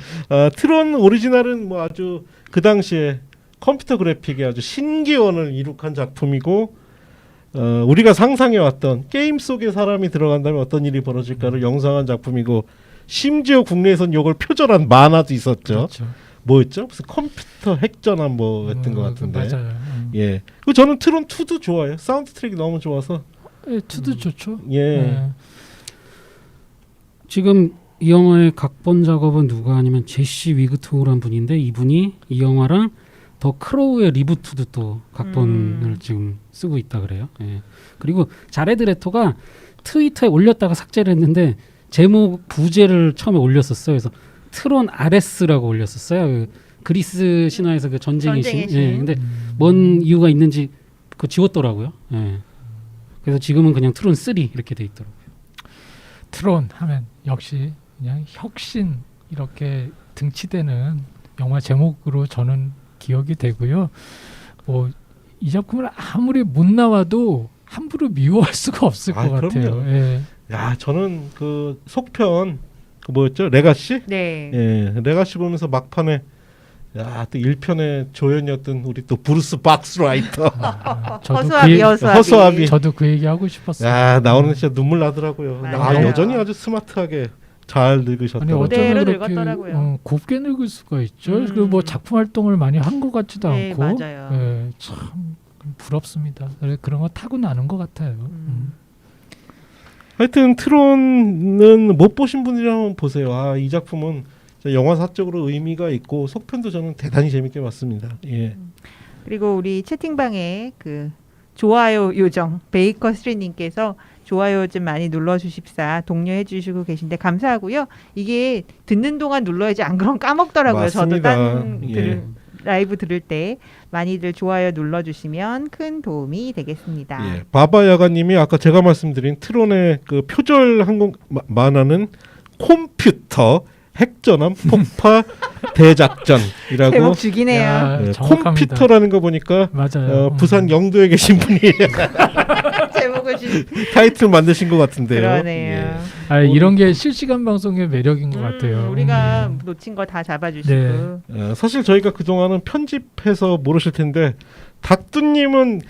트론 오리지널은 뭐 아주 그 당시에 컴퓨터 그래픽의 아주 신기원을 이룩한 작품이고 우리가 상상해왔던 게임 속에 사람이 들어간다면 어떤 일이 벌어질까를 영상한 작품이고 심지어 국내에선 이걸 표절한 만화도 있었죠. 그렇죠. 뭐였죠? 무슨 컴퓨터 핵전환 뭐였던 것 같은데. 맞아요. 예. 그 저는 트론 2도 좋아해요. 사운드 트랙이 너무 좋아서. 예, 2도 좋죠. 예. 지금 이 영화의 각본 작업은 누가 하냐면 제시 위그토우라는 분인데 이분이 이 영화랑 더 크로우의 리부트도 또 각본을 지금 쓰고 있다 그래요. 예. 그리고 자레드 레토가 트위터에 올렸다가 삭제를 했는데 제목 부제를 처음에 올렸었어요. 그래서 트론 아레스라고 올렸었어요. 그 그리스 신화에서 그 전쟁의 신. 예. 근데 뭔 이유가 있는지 그거 지웠더라고요. 예. 그래서 지금은 그냥 트론 3 이렇게 돼 있더라고요. 트론 하면 역시 그냥 혁신 이렇게 등치되는 영화 제목으로 저는 기억이 되고요. 뭐 이 작품을 아무리 못 나와도 함부로 미워할 수가 없을 것 같아요. 그럼요. 예. 야, 저는 그 속편 그 뭐였죠? 레가시? 네. 예. 레가시 보면서 막판에 야, 또 1편의 조연이었던 우리 또 브루스 박스라이터. 허수아비. 저도 그 얘기 하고 싶었어요. 야, 나오는 진짜 눈물 나더라고요. 맞아요. 여전히 아주 스마트하게 잘 늙으셨더라고요. 그대로 어쩌면 그렇게 늙었더라고요. 곱게 늙을 수가 있죠. 그리고 뭐 작품 활동을 많이 한 것 같지도 네, 않고, 맞아요. 예, 참 부럽습니다. 그런 거 타고나는 것 같아요. 하여튼 트론은 못 보신 분이라면 보세요. 아, 이 작품은 영화사적으로 의미가 있고 속편도 저는 대단히 재밌게 봤습니다. 예. 그리고 우리 채팅방에 그 좋아요 요정 베이커 스리님께서 좋아요 좀 많이 눌러주십사 독려해 주시고 계신데 감사하고요. 이게 듣는 동안 눌러야지 안 그러면 까먹더라고요. 맞습니다. 저도 딴 예. 라이브 들을 때 많이들 좋아요 눌러주시면 큰 도움이 되겠습니다. 예. 바바야가님이 아까 제가 말씀드린 트론의 그 표절 항공 만화는 컴퓨터 핵전함 폭파 대작전이라고. 제목 죽이네요. 야, 예, 정확합니다. 컴퓨터라는 거 보니까 맞아요. 부산 영도에 계신 분이 제목을 타이틀 만드신 것 같은데요. 그러네요. 예. 아, 이런 게 실시간 방송의 매력인 것 같아요. 우리가 놓친 거 다 잡아주시고. 네. 사실 저희가 그동안은 편집해서 모르실 텐데 닥두님은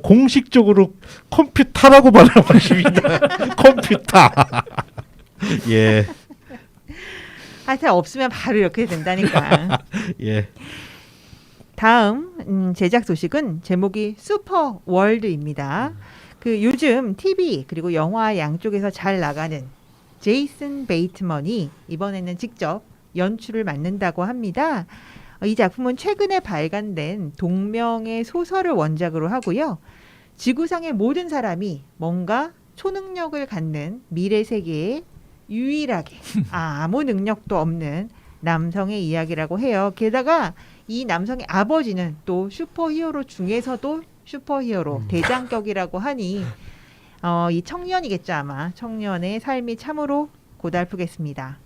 공식적으로 컴퓨터라고 말씀하십니다. 컴퓨터. 예. 하여튼 없으면 바로 이렇게 된다니까. 예. 다음 제작 소식은 제목이 슈퍼 월드입니다. 그 요즘 TV 그리고 영화 양쪽에서 잘 나가는 제이슨 베이트먼이 이번에는 직접 연출을 맡는다고 합니다. 이 작품은 최근에 발간된 동명의 소설을 원작으로 하고요. 지구상의 모든 사람이 뭔가 초능력을 갖는 미래 세계에 유일하게 아무 능력도 없는 남성의 이야기라고 해요. 게다가 이 남성의 아버지는 또 슈퍼히어로 중에서도 슈퍼히어로 대장격이라고 하니 이 청년이겠죠 아마. 청년의 삶이 참으로 고달프겠습니다.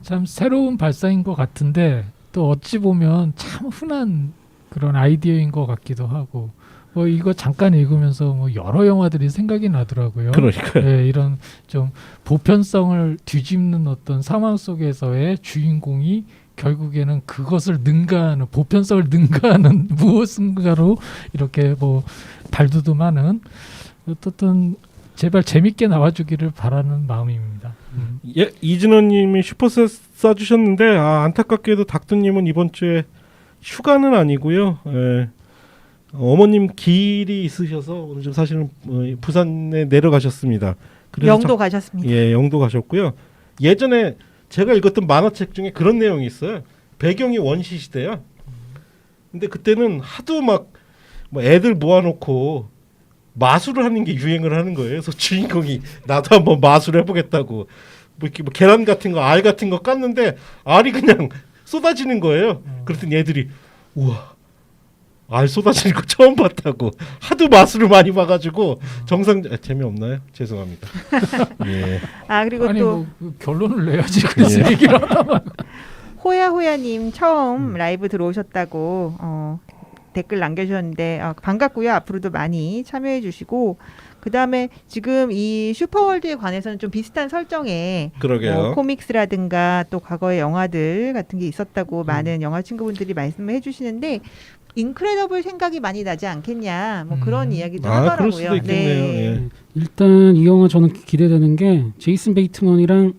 참 새로운 발상인 것 같은데 또 어찌 보면 참 흔한 그런 아이디어인 것 같기도 하고 이거 잠깐 읽으면서 여러 영화들이 생각이 나더라고요. 그러니까요. 네, 이런 좀 보편성을 뒤집는 어떤 상황 속에서의 주인공이 결국에는 그것을 능가하는 보편성을 능가하는 무엇인가로 이렇게 발돋움하는 어떤 제발 재밌게 나와주기를 바라는 마음입니다. 예, 이진원님이 슈퍼셋 쏴주셨는데 안타깝게도 닥두님은 이번 주에 휴가는 아니고요. 예. 어머님 길이 있으셔서 오늘 좀 사실은 부산에 내려가셨습니다. 그래서 영도 가셨습니다. 예, 영도 가셨고요. 예전에 제가 읽었던 만화책 중에 그런 내용이 있어요. 배경이 원시 시대야. 근데 그때는 하도 막 애들 모아놓고 마술을 하는 게 유행을 하는 거예요. 그래서 주인공이 나도 한번 마술을 해보겠다고 이렇게 계란 같은 거, 알 같은 거 깠는데 알이 그냥 쏟아지는 거예요. 그랬더니 애들이 우와. 알 쏟아지는 거 처음 봤다고 하도 마술을 많이 봐가지고 재미없나요? 죄송합니다. 예. 그리고 아니 또 결론을 내야지 그래서 얘기를 하다만 호야호야님 처음 라이브 들어오셨다고 댓글 남겨주셨는데 반갑고요. 앞으로도 많이 참여해주시고 그 다음에 지금 이 슈퍼월드에 관해서는 좀 비슷한 설정에 그러게요. 코믹스라든가 또 과거의 영화들 같은 게 있었다고 많은 영화 친구분들이 말씀을 해주시는데 인크레더블 생각이 많이 나지 않겠냐 그런 이야기도 하더라고요. 그럴 수도 있겠네요. 네. 예. 일단 이 영화 저는 기대되는 게 제이슨 베이트먼이랑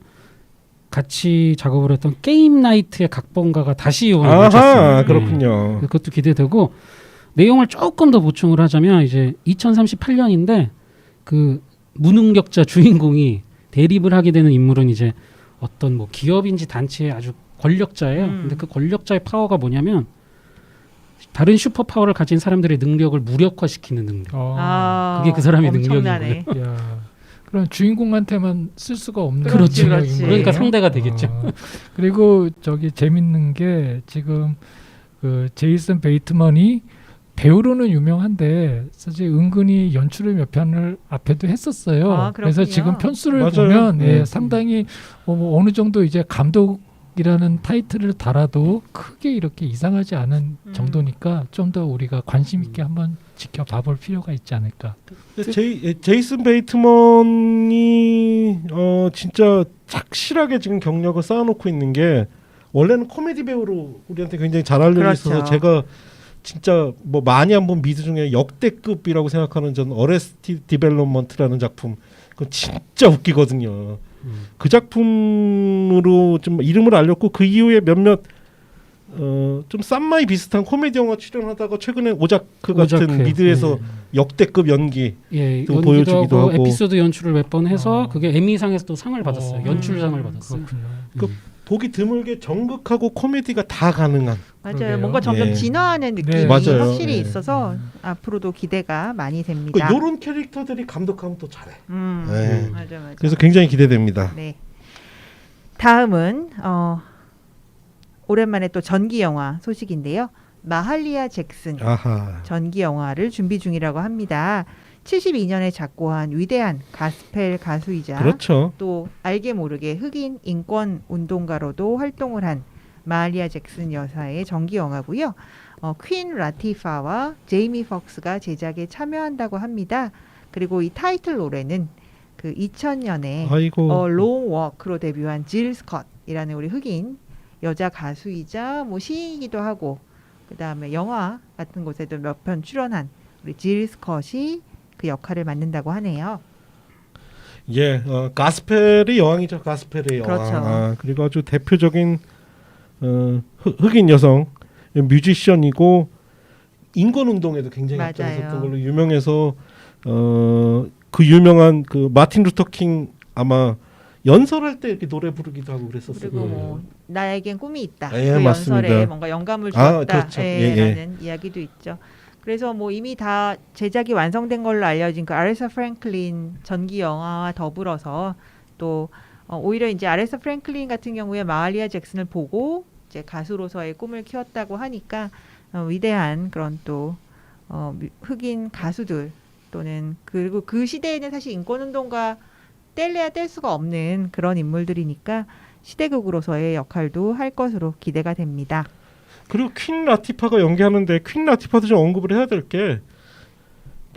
같이 작업을 했던 게임 나이트의 각본가가 다시 이번에 오셨어요. 그렇군요. 그것도 기대되고 내용을 조금 더 보충을 하자면 이제 2038년인데 그 무능력자 주인공이 대립을 하게 되는 인물은 이제 어떤 기업인지 단체의 아주 권력자예요. 근데 그 권력자의 파워가 뭐냐면 다른 슈퍼 파워를 가진 사람들의 능력을 무력화시키는 능력. 그게 그 사람의 엄청나네. 능력인 거예요. 그럼 주인공한테만 쓸 수가 없는 그렇지, 능력인 그렇지. 거예요? 그러니까 상대가 되겠죠. 그리고 재밌는 게 지금 그 제이슨 베이트먼이 배우로는 유명한데 사실 은근히 연출을 몇 편을 앞에도 했었어요. 그래서 지금 편수를 맞아요. 보면 상당히 어느 정도 이제 감독이라는 타이틀을 달아도 크게 이렇게 이상하지 않은 정도니까 좀 더 우리가 관심 있게 한번 지켜봐볼 필요가 있지 않을까. 제이슨 베이트먼이 진짜 착실하게 지금 경력을 쌓아놓고 있는 게 원래는 코미디 배우로 우리한테 굉장히 잘 알려져 그렇죠. 있어서 제가 진짜 뭐 많이 안 본 미드 중에 역대급이라고 생각하는 전 어레스티드 디벨롭먼트라는 작품. 그건 진짜 웃기거든요. 그 작품으로 좀 이름을 알렸고 그 이후에 몇몇 좀 쌈마이 비슷한 코미디 영화 출연하다가 최근에 오자크 같은 미드에서 역대급 연기 또 보여주기도 하고 에피소드 연출을 몇 번 해서 그게 에미상에서도 상을 받았어요. 연출상을 받았어요. 보기 드물게 정극하고 코미디가 다 가능한. 맞아요. 그러게요. 뭔가 점점 진화하는 느낌이 맞아요. 확실히 네. 있어서 앞으로도 기대가 많이 됩니다. 이런 캐릭터들이 감독하면 또 잘해. 네. 맞아. 그래서 굉장히 기대됩니다. 네. 다음은 오랜만에 또 전기 영화 소식인데요. 마할리아 잭슨 아하. 전기 영화를 준비 중이라고 합니다. 72년에 작고한 위대한 가스펠 가수이자 그렇죠. 또 알게 모르게 흑인 인권 운동가로도 활동을 한 마할리아 잭슨 여사의 전기 영화고요. 퀸 라티파와 제이미 퍽스가 제작에 참여한다고 합니다. 그리고 이 타이틀 노래는 그 2000년에 아이고. 롱 워크로 데뷔한 질 스콧이라는 우리 흑인 여자 가수이자 뭐 시인이기도 하고 그다음에 영화 같은 곳에도 몇 편 출연한 우리 질 스콧이 그 역할을 맡는다고 하네요. 예, 가스펠의 여왕이죠. 가스펠의 여왕. 그렇죠. 그리고 아주 대표적인 흑인 여성 뮤지션이고 인권 운동에도 굉장히 맞아요. 앞장섰던 걸로 유명해서 그 유명한 그 마틴 루터 킹 아마 연설할 때 이렇게 노래 부르기도 하고 그랬었어요. 그리고 뭐 나에겐 꿈이 있다. 예, 그 맞습니다. 연설에 뭔가 영감을 주었다. 그렇죠. 라는 이야기도 있죠. 그래서 뭐 이미 다 제작이 완성된 걸로 알려진 그 아레사 프랭클린 전기 영화와 더불어서 또 오히려 이제 아레사 프랭클린 같은 경우에 마할리아 잭슨을 보고 이제 가수로서의 꿈을 키웠다고 하니까 위대한 그런 또 흑인 가수들 또는 그리고 그 시대에는 사실 인권운동가 뗄래야 뗄 수가 없는 그런 인물들이니까 시대극으로서의 역할도 할 것으로 기대가 됩니다. 그리고 퀸 라티파가 연기하는데 퀸 라티파도 좀 언급을 해야 될 게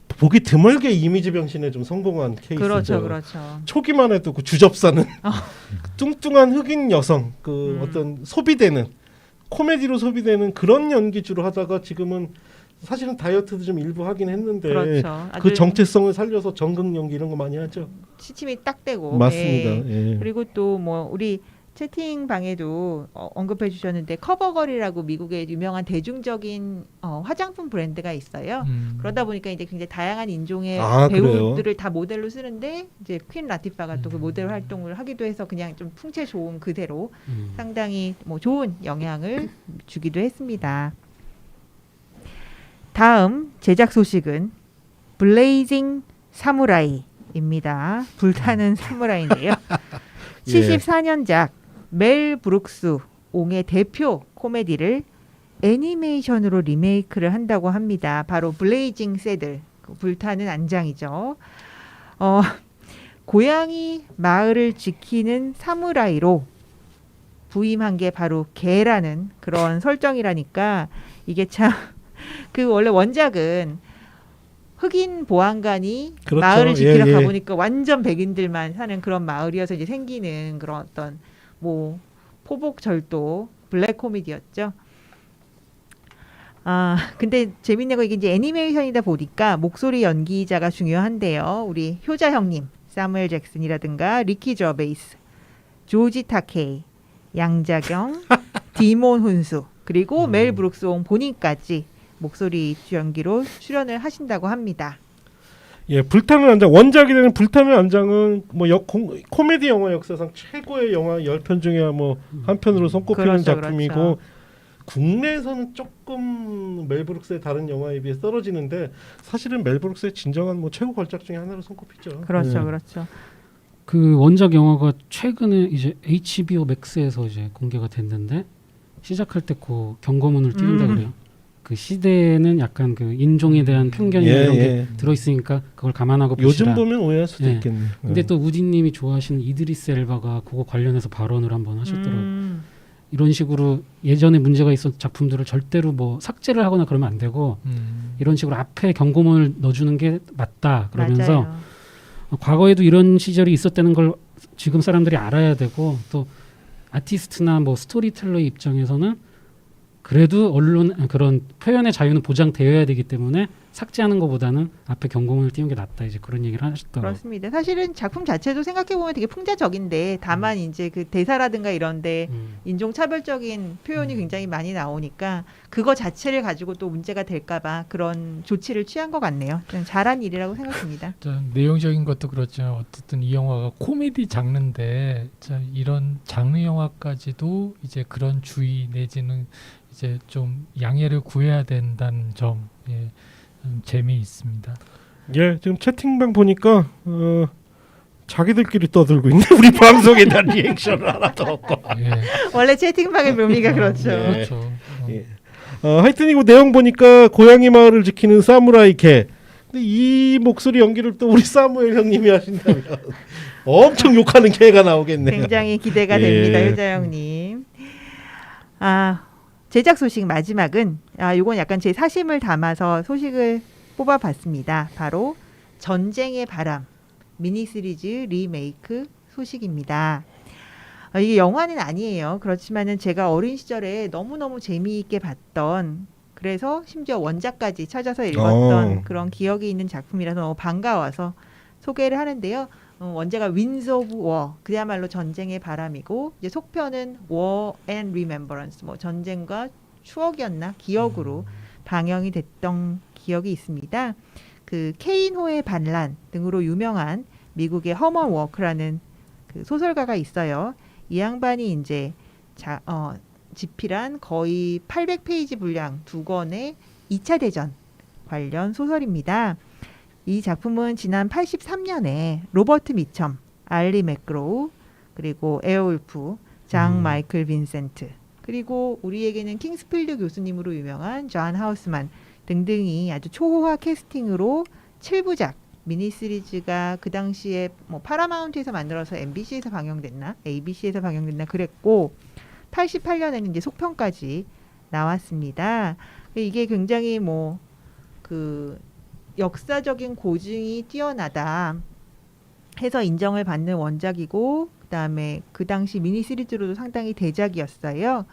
보기 드물게 이미지 변신에 좀 성공한 케이스죠. 그렇죠. 초기만 해도 그 주접사는 뚱뚱한 흑인 여성 그 어떤 소비되는 코미디로 소비되는 그런 연기주로 하다가 지금은 사실은 다이어트도 좀 일부 하긴 했는데 그렇죠. 그 정체성을 살려서 전극 연기 이런 거 많이 하죠. 시침이 딱 되고 맞습니다. 예. 예. 그리고 또 뭐 우리 채팅방에도 언급해 주셨는데 커버걸이라고 미국의 유명한 대중적인 화장품 브랜드가 있어요. 그러다 보니까 이제 굉장히 다양한 인종의 배우들을 그래요? 다 모델로 쓰는데 이제 퀸 라티파가 또 그 모델 활동을 하기도 해서 그냥 좀 풍채 좋은 그대로 상당히 뭐 좋은 영향을 주기도 했습니다. 다음 제작 소식은 블레이징 사무라이입니다. 불타는 사무라이인데요. 74년작 멜 브룩스 옹의 대표 코미디를 애니메이션으로 리메이크를 한다고 합니다. 바로 블레이징 새들, 불타는 안장이죠. 고양이 마을을 지키는 사무라이로 부임한 게 바로 개라는 그런 설정이라니까 이게 참 그 원래 원작은 흑인 보안관이 그렇죠. 마을을 지키러 예. 가보니까 완전 백인들만 사는 그런 마을이어서 이제 생기는 그런 어떤 뭐 포복절도 블랙 코미디였죠. 근데 재밌는 거 이게 이제 애니메이션이다 보니까 목소리 연기자가 중요한데요. 우리 효자 형님 사무엘 잭슨이라든가 리키 저베이스, 조지 타케이, 양자경, 디몬 훈수 그리고 멜 브룩스 옹 본인까지 목소리 연기로 출연을 하신다고 합니다. 예, 불타는 안장 원작이 되는 불타는 안장은 뭐 코미디 영화 역사상 최고의 영화 10편 중에 뭐 한 편으로 손꼽히는 작품이고 그렇죠. 국내에서는 조금 멜 브룩스의 다른 영화에 비해 떨어지는데 사실은 멜 브룩스의 진정한 뭐 최고 걸작 중에 하나로 손꼽히죠. 그렇죠. 그렇죠. 그 원작 영화가 최근에 이제 HBO 맥스에서 이제 공개가 됐는데 시작할 때 그 경고문을 띄운다 그래요. 그 시대에는 약간 그 인종에 대한 편견이 이런 게 들어있으니까 그걸 감안하고 보시라. 요즘 보면 오해할 수도 있겠네요. 근데 또 우디님이 좋아하시는 이드리스 엘바가 그거 관련해서 발언을 한번 하셨더라고요. 이런 식으로 예전에 문제가 있었던 작품들을 절대로 뭐 삭제를 하거나 그러면 안 되고 이런 식으로 앞에 경고문을 넣어주는 게 맞다 그러면서 과거에도 이런 시절이 있었다는 걸 지금 사람들이 알아야 되고 또 아티스트나 뭐 스토리텔러의 입장에서는 그래도 언론 그런 표현의 자유는 보장되어야 되기 때문에 삭제하는 것보다는 앞에 경고문을 띄우는 게 낫다 이제 그런 얘기를 하셨더라고요. 그렇습니다. 사실은 작품 자체도 생각해 보면 되게 풍자적인데 다만 이제 그 대사라든가 이런데 인종차별적인 표현이 굉장히 많이 나오니까 그거 자체를 가지고 또 문제가 될까봐 그런 조치를 취한 것 같네요. 저는 잘한 일이라고 생각합니다. 내용적인 것도 그렇지만 어쨌든 이 영화가 코미디 장르인데 이런 장르 영화까지도 이제 그런 주의 내지는 이제 좀 양해를 구해야 된다는 점 재미있습니다. 예, 지금 채팅방 보니까 자기들끼리 떠들고 있네. 우리 방송에 대한 리액션을 하나도 없고. 원래 채팅방의 묘미가 그렇죠. 그렇죠. 하여튼 이거 내용 보니까 고양이 마을을 지키는 사무라이 개. 근데 이 목소리 연기를 또 우리 사무엘 형님이 하신다면 엄청 욕하는 개가 나오겠네요. 굉장히 기대가 됩니다, 효자영님. 제작 소식 마지막은 이건 약간 제 사심을 담아서 소식을 뽑아봤습니다. 바로 전쟁의 바람 미니 시리즈 리메이크 소식입니다. 이게 영화는 아니에요. 그렇지만은 제가 어린 시절에 너무너무 재미있게 봤던 그래서 심지어 원작까지 찾아서 읽었던 그런 기억이 있는 작품이라서 너무 반가워서 소개를 하는데요. 원제가 Winds of War, 그야말로 전쟁의 바람이고 이제 속편은 War and Remembrance, 뭐 전쟁과 추억이었나 기억으로 방영이 됐던 기억이 있습니다. 그 케인호의 반란 등으로 유명한 미국의 허먼 워크라는 그 소설가가 있어요. 이 양반이 이제 집필한 거의 800페이지 분량 2권의 2차 대전 관련 소설입니다. 이 작품은 지난 83년에 로버트 미첨, 알리 맥그로우, 그리고 에어울프, 장 마이클 빈센트, 그리고 우리에게는 킹스필드 교수님으로 유명한 존 하우스만 등등이 아주 초호화 캐스팅으로 7부작 미니 시리즈가 그 당시에 뭐 파라마운트에서 만들어서 MBC에서 방영됐나, ABC에서 방영됐나 그랬고 88년에는 이제 속편까지 나왔습니다. 이게 굉장히 뭐 그 역사적인 고증이 뛰어나다 해서 인정을 받는 원작이고 그다음에 그 당시 미니 시리즈로도 상당히 대작이었어요.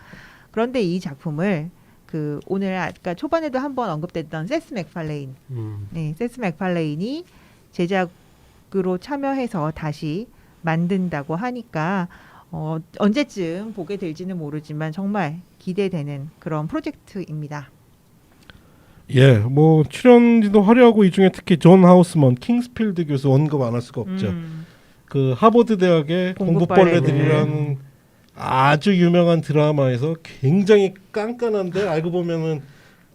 그런데 이 작품을 그 오늘 아까 초반에도 한번 언급됐던 세스 맥팔레인, 세스 맥팔레인이 제작으로 참여해서 다시 만든다고 하니까 언제쯤 보게 될지는 모르지만 정말 기대되는 그런 프로젝트입니다. 예, 뭐 출연진도 화려하고 이 중에 특히 존 하우스먼, 킹스필드 교수 언급 안 할 수가 없죠. 그 하버드 대학의 공부벌레들이라는 아주 유명한 드라마에서 굉장히 깐깐한데 알고 보면은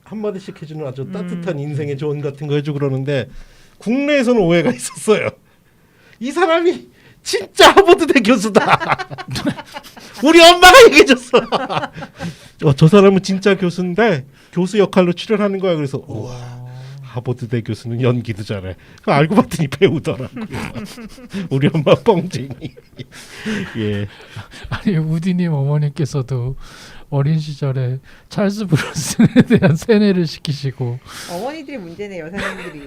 한마디씩 해주는 아주 따뜻한 인생의 조언 같은 거 해주고 그러는데 국내에서는 오해가 있었어요. 이 사람이 진짜 하버드대 교수다. 우리 엄마가 얘기해줬어. 저 사람은 진짜 교수인데 교수 역할로 출연하는 거야. 그래서 우와, 하버드대 교수는 연기도 잘해. 알고 봤더니 배우더라고요. 우리 엄마 뻥쟁이. 예. 아니 우디님 어머니께서도 어린 시절에 찰스 브론슨에 대한 세뇌를 시키시고. 어머니들이 문제네요, 사람들이.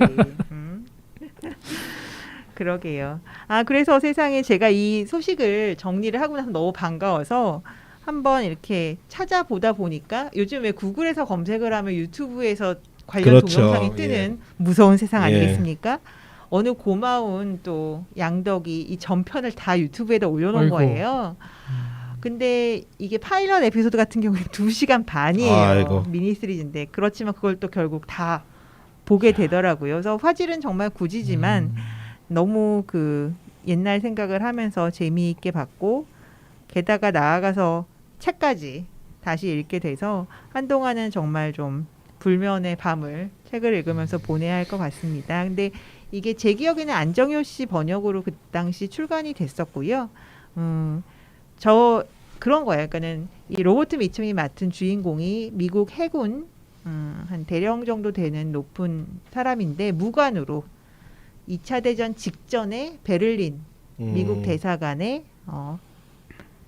그러게요. 그래서 세상에 제가 이 소식을 정리를 하고 나서 너무 반가워서 한번 이렇게 찾아보다 보니까 요즘 왜 구글에서 검색을 하면 유튜브에서 관련 그렇죠. 동영상이 뜨는 무서운 세상 아니겠습니까? 어느 고마운 또 양덕이 이 전편을 다 유튜브에다 올려놓은 아이고. 거예요. 근데 이게 파일럿 에피소드 같은 경우에 2시간 반이에요. 아이고. 미니 시리즈인데 그렇지만 그걸 또 결국 다 보게 되더라고요. 그래서 화질은 정말 구지지만 너무 그 옛날 생각을 하면서 재미있게 봤고 게다가 나아가서 책까지 다시 읽게 돼서 한동안은 정말 좀 불면의 밤을 책을 읽으면서 보내야 할 것 같습니다. 근데 이게 제 기억에는 안정효 씨 번역으로 그 당시 출간이 됐었고요. 저 그런 거예요. 그러니까는 이 로버트 미첨이 맡은 주인공이 미국 해군 한 대령 정도 되는 높은 사람인데 무관으로 2차 대전 직전에 베를린 미국 대사관에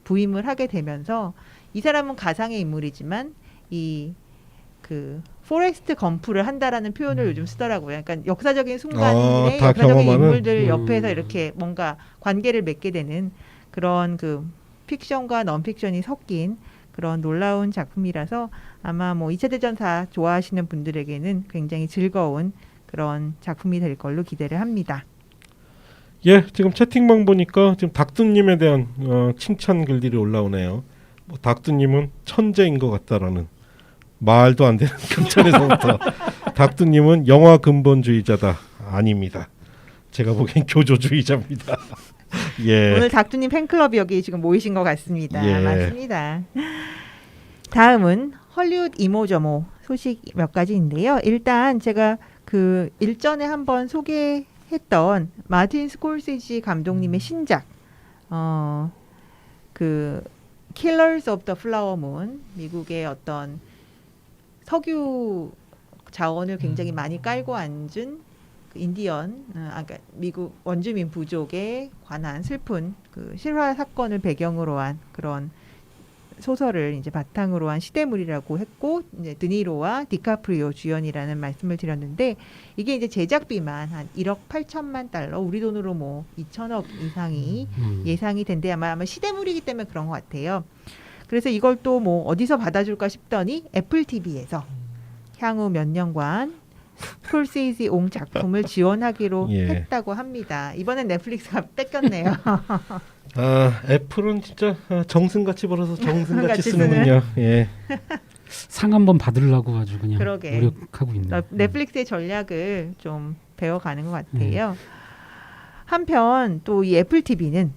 부임을 하게 되면서 이 사람은 가상의 인물이지만 이 그 포레스트 검프를 한다라는 표현을 요즘 쓰더라고요. 그러니까 역사적인 순간에 역사적인 경험하는? 인물들 옆에서 이렇게 뭔가 관계를 맺게 되는 그런 그 픽션과 넌픽션이 섞인 그런 놀라운 작품이라서 아마 뭐 2차 대전사 좋아하시는 분들에게는 굉장히 즐거운 그런 작품이 될 걸로 기대를 합니다. 예, 지금 채팅방 보니까 지금 닥두님에 대한 칭찬 글들이 올라오네요. 뭐 닥두님은 천재인 것 같다라는 말도 안 되는 경찰에서부터 닥두님은 영화 근본주의자다. 아닙니다. 제가 보기엔 교조주의자입니다. 예. 오늘 닥두님 팬클럽이 여기 지금 모이신 것 같습니다. 예. 맞습니다. 다음은 헐리우드 이모저모 소식 몇 가지인데요. 일단 제가 그 일전에 한번 소개했던 마틴 스콜세지 감독님의 신작 그 Killers of the Flower Moon, 미국의 어떤 석유 자원을 굉장히 많이 깔고 앉은 그 인디언, 그러니까 미국 원주민 부족에 관한 슬픈 그 실화 사건을 배경으로 한 그런 소설을 이제 바탕으로 한 시대물이라고 했고, 이제 드니로와 디카프리오 주연이라는 말씀을 드렸는데, 이게 이제 제작비만 한 1억 8천만 달러, 우리 돈으로 뭐 2천억 이상이 예상이 된대. 아마 시대물이기 때문에 그런 것 같아요. 그래서 이걸 또 뭐 어디서 받아줄까 싶더니 애플 TV에서 향후 몇 년간 스콜세지 옹 작품을 지원하기로 예. 했다고 합니다. 이번엔 넷플릭스가 뺏겼네요. 아, 애플은 진짜 정승같이 벌어서 정승같이 같이 쓰는군요. 예. 상 한번 받으려고 아주 그냥 그러게. 노력하고 있네요. 넷플릭스의 전략을 좀 배워가는 것 같아요. 한편 또 이 애플 TV는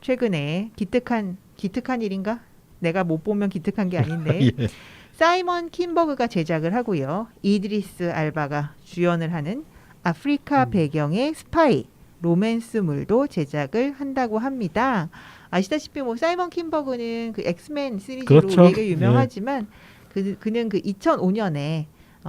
최근에 기특한 일인가? 내가 못 보면 기특한 게 아닌데 예. 사이먼 킨버그가 제작을 하고요. 이드리스 알바가 주연을 하는 아프리카 배경의 스파이 로맨스물도 제작을 한다고 합니다. 아시다시피 뭐 사이먼 킨버그는 그 엑스맨 시리즈로 그렇죠. 되게 유명하지만 그는 그 2005년에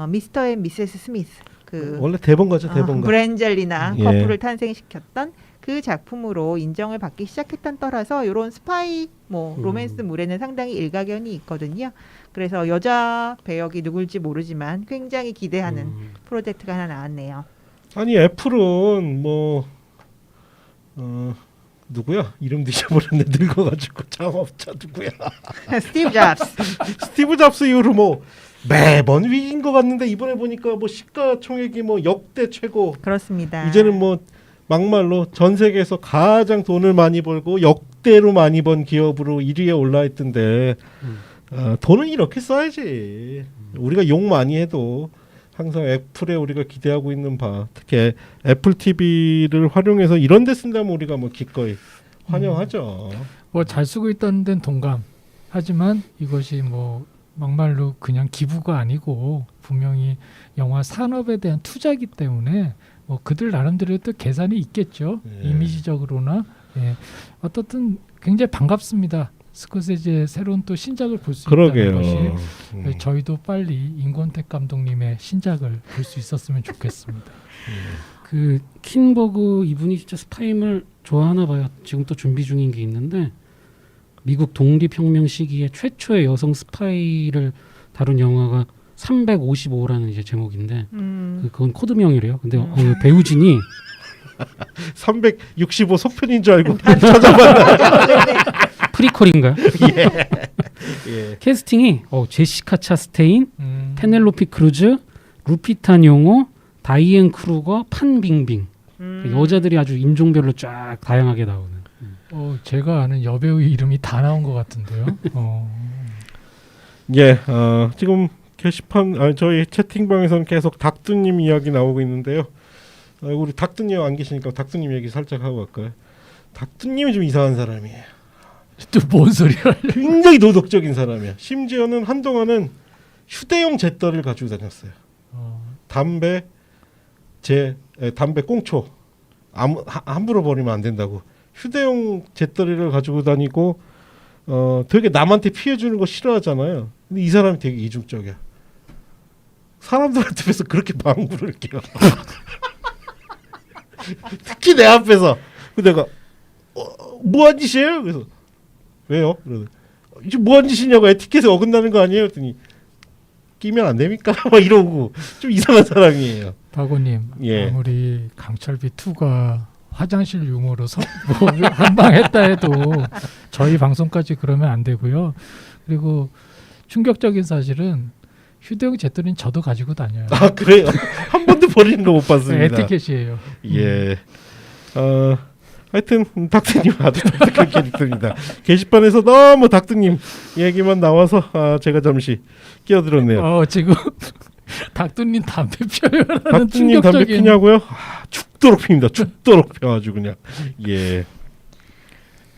미스터 앤 미세스 스미스 그 원래 대본가죠, 대본가. 브랜젤리나 예. 커플을 탄생시켰던 그 작품으로 인정을 받기 시작했던 터라서 이런 스파이 뭐 로맨스물에는 상당히 일가견이 있거든요. 그래서 여자 배역이 누굴지 모르지만 굉장히 기대하는 프로젝트가 하나 나왔네요. 아니 애플은 뭐 누구야? 이름도 잊어버렸네. 늙어가지고 창업자 누구야? 스티브 잡스. 스티브 잡스 이후로 뭐 매번 위기인 것 같는데 이번에 보니까 뭐 시가총액이 뭐 역대 최고. 그렇습니다. 이제는 뭐 막말로 전 세계에서 가장 돈을 많이 벌고 역대로 많이 번 기업으로 1위에 올라있던데 돈은 이렇게 써야지. 우리가 욕 많이 해도 항상 애플에 우리가 기대하고 있는 바, 특히 애플 TV를 활용해서 이런 데 쓴다면 우리가 뭐 기꺼이 환영하죠. 뭐 잘 쓰고 있다는 데는 동감. 하지만 이것이 뭐 막말로 그냥 기부가 아니고 분명히 영화 산업에 대한 투자이기 때문에 뭐 그들 나름대로 또 계산이 있겠죠. 예. 이미지적으로나. 예. 어떻든 굉장히 반갑습니다. 스코세지의 새로운 또 신작을 볼 수 있다는 그러게요. 것이 저희도 빨리 임권택 감독님의 신작을 볼 수 있었으면 좋겠습니다. 그 킨버그 이분이 진짜 스파임을 좋아하나 봐요. 지금 또 준비 중인 게 있는데 미국 독립혁명 시기에 최초의 여성 스파이를 다룬 영화가 355라는 이제 제목인데 그건 코드명이래요. 근데 배우진이 365 속편인 줄 알고 찾아봤는데 프리퀄인가요? 예. 캐스팅이 제시카 차스테인, 페넬로피 크루즈, 루피타 뇽오, 다이앤 크루거, 판 빙빙. 여자들이 아주 인종별로 쫙 다양하게 나오는. 제가 아는 여배우 이름이 다 나온 것 같은데요. 예, 지금 게시판 저희 채팅방에서는 계속 닥두님 이야기 나오고 있는데요. 우리 닥두님 안 계시니까 닥두님 얘기 살짝 하고 갈까요? 닥두님이 좀 이상한 사람이에요. 또 뭔 소리야? 굉장히 도덕적인 사람이야. 심지어는 한동안은 휴대용 잿더리를 가지고 다녔어요. 담배 꽁초 함부로 버리면 안 된다고. 휴대용 잿더리를 가지고 다니고 되게 남한테 피해 주는 거 싫어하잖아요. 근데 이 사람이 되게 이중적이야. 사람들한테서 그렇게 방구를 껴. 특히 내 앞에서. 내가 뭐한 짓이에요? 그래서 왜요? 그래서 이게 뭐한 짓이냐고. 에티켓에 어긋나는 거 아니에요? 그랬더니 끼면 안 됩니까? 막 이러고 좀 이상한 사람이에요. 박오님, 예. 아무리 강철비 2가 화장실 유머로 뭐 한방했다 해도 저희 방송까지 그러면 안 되고요. 그리고 충격적인 사실은 휴대용 제트는 저도 가지고 다녀요. 아 그래요? 한 번도 버리는 거 못 봤습니다. 에티켓이에요. 예. 하여튼 닥터님 아주 독특한 캐릭터입니다. 게시판에서 너무 닥터님 얘기만 나와서 제가 잠시 끼어들었네요. 지금 닥터님 담배 펴요라는 닥터님 담배 충격적인. 피냐고요? 죽도록 핍니다. 죽도록 펴가지고 그냥. 예.